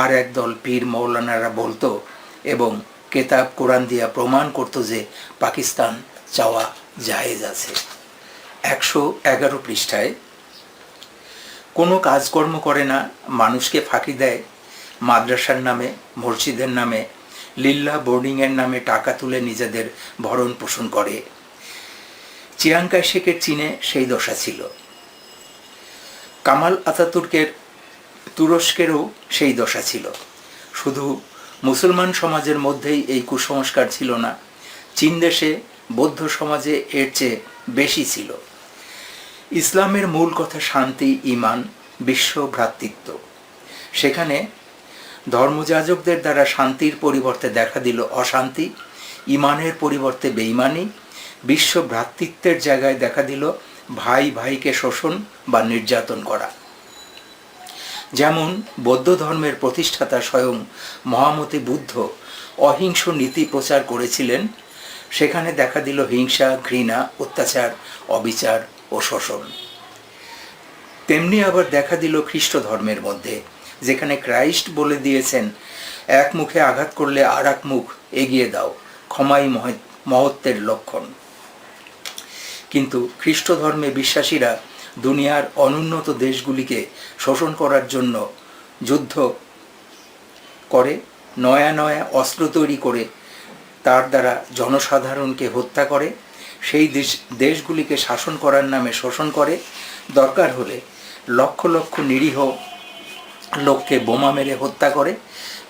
আর একদল পীর মৌলানারা বলতো এবং কেতাব কোরআন দিয়া প্রমাণ করত যে পাকিস্তান চাওয়া জায়েজ আছে। 111 পৃষ্ঠায় কোনো কাজকর্ম করে না, মানুষকে ফাঁকি দেয়, মাদ্রাসার নামে, মসজিদের নামে, লিল্লা বোর্ডিংয়ের নামে টাকা তুলে নিজেদের ভরণ পোষণ করে। চিয়াং কাই শেকের চীনে সেই দশা ছিল। কামাল আতাতুর্কের তুরস্কেরও সেই দশা ছিল। শুধু মুসলমান সমাজের মধ্যেই এই কুসংস্কার ছিল না, চীন দেশে বৌদ্ধ সমাজে এর চেয়ে বেশি ছিল। ইসলামের মূল কথা শান্তি, ঈমান, বিশ্ব ভ্রাতৃত্ব। সেখানে ধর্মযাজকদের দ্বারা শান্তির পরিবর্তে দেখা দিল অশান্তি, ঈমানের পরিবর্তে বেঈমানি, বিশ্ব ভ্রাতৃত্বের জায়গায় দেখা দিল ভাই ভাইকে শোষণ বা নির্যাতন করা। যেমন বৌদ্ধ ধর্মের প্রতিষ্ঠাতা স্বয়ং মহামতি বুদ্ধ অহিংস নীতি প্রচার করেছিলেন, সেখানে দেখা দিল হিংসা, ঘৃণা, অত্যাচার, অবিচার ও শোষণ। তেমনি আবার দেখা দিল খ্রিস্ট ধর্মের মধ্যে, যেখানে ক্রাইস্ট বলে দিয়েছেন এক মুখে আঘাত করলে আর এক মুখ এগিয়ে দাও, ক্ষমাই মহত্বের লক্ষণ। কিন্তু খ্রিস্ট ধর্মে বিশ্বাসীরা দুনিয়ার অনুন্নত দেশগুলিকে শোষণ করার জন্য যুদ্ধ করে, নয়া নয়া অস্ত্র তৈরি করে তার দ্বারা জনসাধারণকে হত্যা করে, সেই দেশগুলিকে শাসন করার নামে শোষণ করে, দরকার হলে লক্ষ লক্ষ নিরীহ লোককে বোমা মেরে হত্যা করে,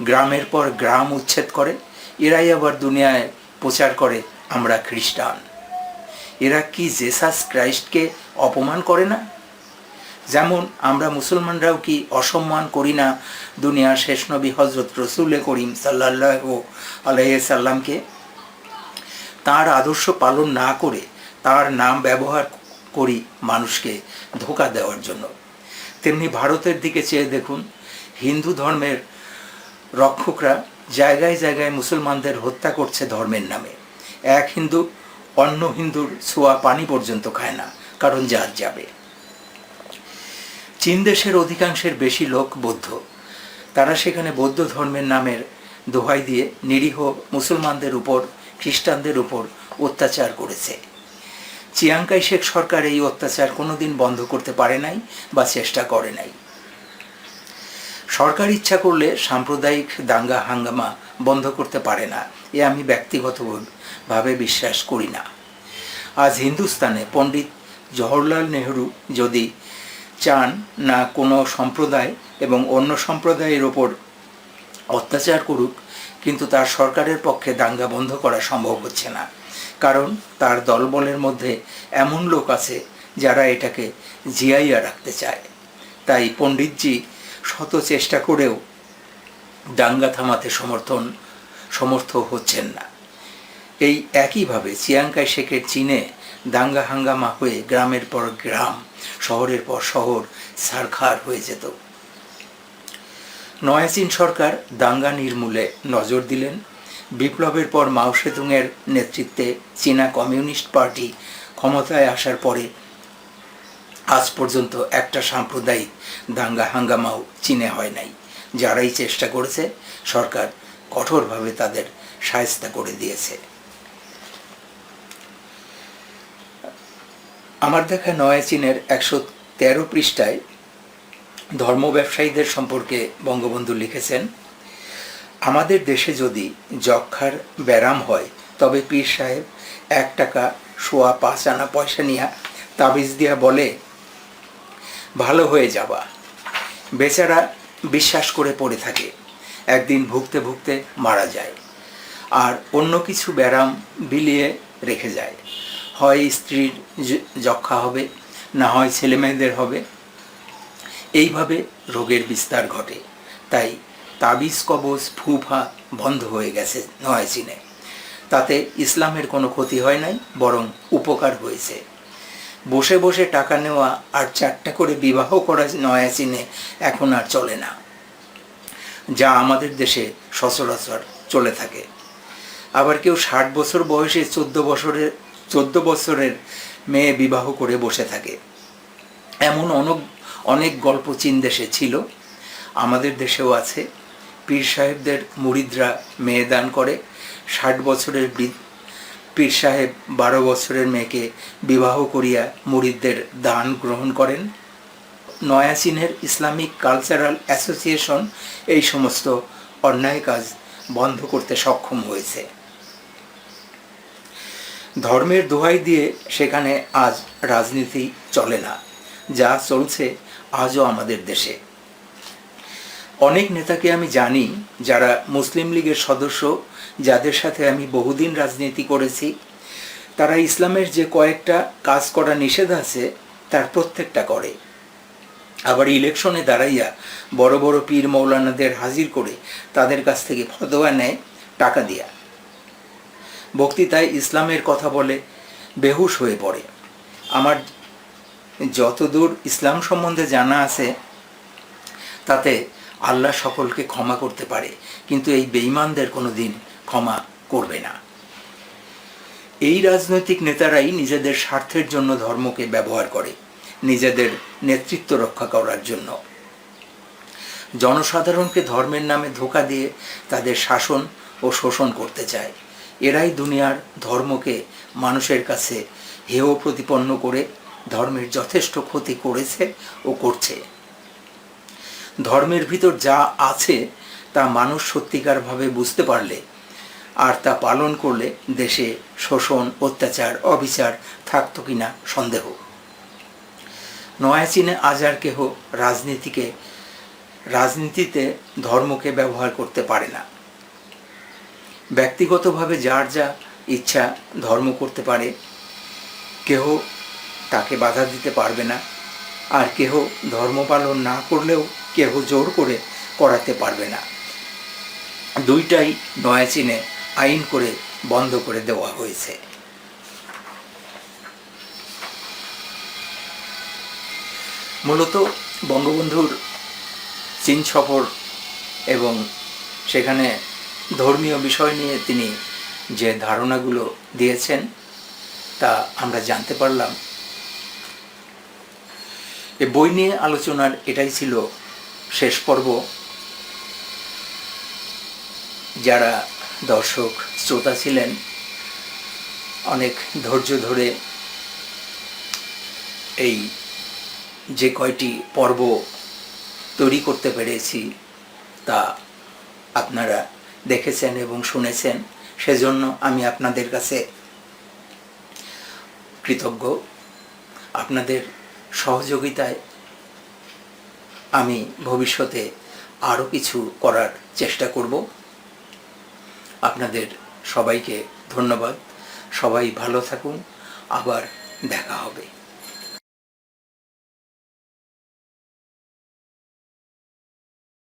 গ্রামের পর গ্রাম উচ্ছেদ করে। এরাই আবার দুনিয়ায় প্রচার করে আমরা খ্রিস্টান। এরা কি জেসাস ক্রাইস্টকে অপমান করে না? যেমন আমরা মুসলমানরাও কি অসম্মান করি না দুনিয়ার শেষ নবী হজরত রসুল করিম সাল্লাল্লাহু আলাইহি সাল্লামকে? তার আদর্শ পালন না করে তার নাম ব্যবহার করি মানুষকে ধোঁকা দেওয়ার জন্য। তেমনি ভারতের দিকে চেয়ে দেখুন, হিন্দু ধর্মের রক্ষকরা জায়গায় জায়গায় মুসলমানদের হত্যা করছে ধর্মের নামে। এক হিন্দু অন্য হিন্দুর ছোঁয়া পানি পর্যন্ত খায় না, কারণ যার যাবে। চীন দেশের অধিকাংশের বেশি লোক বৌদ্ধ। তারা সেখানে বৌদ্ধ ধর্মের নামের দোহাই দিয়ে নিরীহ মুসলমানদের উপর, খ্রিস্টানদের উপর অত্যাচার করেছে। চিয়াং কাই শেক সরকার এই অত্যাচার কোনোদিন বন্ধ করতে পারে নাই বা চেষ্টা করে নাই। সরকার ইচ্ছা করলে সাম্প্রদায়িক দাঙ্গা হাঙ্গামা বন্ধ করতে পারে না, এ আমি ব্যক্তিগতভাবে বিশ্বাস করি না। আজ হিন্দুস্তানে পণ্ডিত জওহরলাল নেহরু যদি চান না কোনো সম্প্রদায় এবং অন্য সম্প্রদায়ের ওপর অত্যাচার করুক, কিন্তু তার সরকারের পক্ষে দাঙ্গা বন্ধ করা সম্ভব হচ্ছে না, কারণ তার দলবলের মধ্যে এমন লোক আছে যারা এটাকে জিয়াইয়া রাখতে চায়। তাই পণ্ডিতজি শত চেষ্টা করেও দাঙ্গা থামাতে সমর্থ হচ্ছেন না। এই একইভাবে চিয়াং কাই শেকের চীনে দাঙ্গা হাঙ্গামা হয়ে গ্রামের পর গ্রাম, শহরের পর শহর ছারখার হয়ে যেত। নয়া চীন সরকার দাঙ্গা নির্মূলে নজর দিলেন। বিপ্লবের পর মাও সেতুংয়ের নেতৃত্বে চীনা কমিউনিস্ট পার্টি ক্ষমতায় আসার পরে আজ পর্যন্ত একটা সাম্প্রদায়িক দাঙ্গা হাঙ্গামাও চীনে হয় নাই। যারাই চেষ্টা করেছে সরকার কঠোরভাবে তাদের শায়েস্তা করে দিয়েছে। আমার দেখা নয়া চীনের 113 পৃষ্ঠায় ধর্ম ব্যবসায়ীদের সম্পর্কে বঙ্গবন্ধু লিখেছেন, আমাদের দেশে যদি যক্ষার ব্যারাম হয় তবে পীর সাহেব 1 টাকা সোয়া 5 আনা পয়সা নিয়া তাবিজ দিয়া বলে ভালো হয়ে যাবা। বেচারা বিশ্বাস করে পড়ে থাকে, একদিন ভুগতে ভুগতে মারা যায়। আর অন্য কিছু ব্যারাম বিলিয়ে রেখে যায়, হয় স্ত্রীর যক্ষা হবে, না হয় ছেলেমেয়েদের হবে। এইভাবে রোগের বিস্তার ঘটে। তাই তাবিজ কবজ ফুফা বন্ধ হয়ে গেছে নয়া চীনে। তাতে ইসলামের কোনো ক্ষতি হয় নাই, বরং উপকার হয়েছে। বসে বসে টাকা নেওয়া আর 4টা করে বিবাহ করা নয়া চীনে এখন আর চলে না, যা আমাদের দেশে সচরাচর চলে থাকে। আবার কেউ 60 বছর বয়সে 14 বছরের মেয়ে বিবাহ করে বসে থাকে। এমন অনেক গল্প চীন দেশে ছিল, আমাদের দেশেও আছে। পীর সাহেবদের মুরিদরা মেয়ে দান করে। 60 বছরের পীর সাহেব 12 বছরের মেয়েকে বিবাহ করিয়া মুরিদদের দান গ্রহণ করেন। নয়া চীনের ইসলামিক কালচারাল অ্যাসোসিয়েশন এই সমস্ত অন্যায় কাজ বন্ধ করতে সক্ষম হয়েছে। ধর্মের দোহাই দিয়ে সেখানে আজ রাজনীতি চলে না, যা চলছে আজও আমাদের দেশে। অনেক নেতাকে আমি জানি যারা মুসলিম লীগের সদস্য, যাদের সাথে আমি বহুদিন রাজনীতি করেছি। তারা ইসলামের যে কয়েকটা কাজ করা নিষেধ আছে তার প্রত্যেকটা করে। আবার ইলেকশনে দাঁড়াইয়া বড় বড় পীর মৌলানাদের হাজির করে তাদের কাছ থেকে ফতোয়া নেয় টাকা দিয়া। বক্তৃতায় ইসলামের কথা বলে বেহুশ হয়ে পড়ে। আমার যতদূর ইসলাম সম্বন্ধে জানা আছে তাতে আল্লাহ সকলকে ক্ষমা করতে পারে, কিন্তু এই বেঈমানদের কোনো দিন ক্ষমা করবে না। এই রাজনৈতিক নেতারাই নিজেদের স্বার্থের জন্য ধর্মকে ব্যবহার করে, নিজেদের নেতৃত্ব রক্ষা করার জন্য। জনসাধারণকে ধর্মের নামে ধোঁকা দিয়ে তাদের শাসন ও শোষণ করতে চায়। এরাই দুনিয়ার ধর্মকে মানুষের কাছে হেয় প্রতিপন্ন করে ধর্মের যথেষ্ট ক্ষতি করেছে ও করছে। ধর্মের ভিতর যা আছে তা মানুষ সত্যিকারভাবে বুঝতে পারলে আর তা পালন করলে দেশে শোষণ, অত্যাচার, অবিচার থাকতো কিনা সন্দেহ। নয়া চীনে আজ আর কেহ রাজনীতিতে ধর্মকে ব্যবহার করতে পারে না। ব্যক্তিগতভাবে যার যা ইচ্ছা ধর্ম করতে পারে, কেহ তাকে বাধা দিতে পারবে না। আর কেহ ধর্ম পালন না করলেও কেহ জোর করে করাতে পারবে না। দুইটাই নয়া চীনে আইন করে বন্ধ করে দেওয়া হয়েছে। মূলত বঙ্গবন্ধুর চীন সফর এবং সেখানে ধর্মীয় বিষয় নিয়ে তিনি যে ধারণাগুলো দিয়েছেন তা আমরা জানতে পারলাম। এ বই নিয়ে আলোচনার এটাই ছিল শেষ পর্ব। যারা দর্শক শ্রোতা ছিলেন, অনেক ধৈর্য ধরে এই যে কয়টি পর্ব তৈরি করতে পেরেছি তা আপনারা দেখেছেন এবং শুনেছেন, সেজন্য আমি আপনাদের কাছে কৃতজ্ঞ। আপনাদের সহযোগিতায় আমি ভবিষ্যতে আরও কিছু করার চেষ্টা করব। আপনাদের সবাইকে ধন্যবাদ। সবাই ভালো থাকুন। আবার দেখা হবে।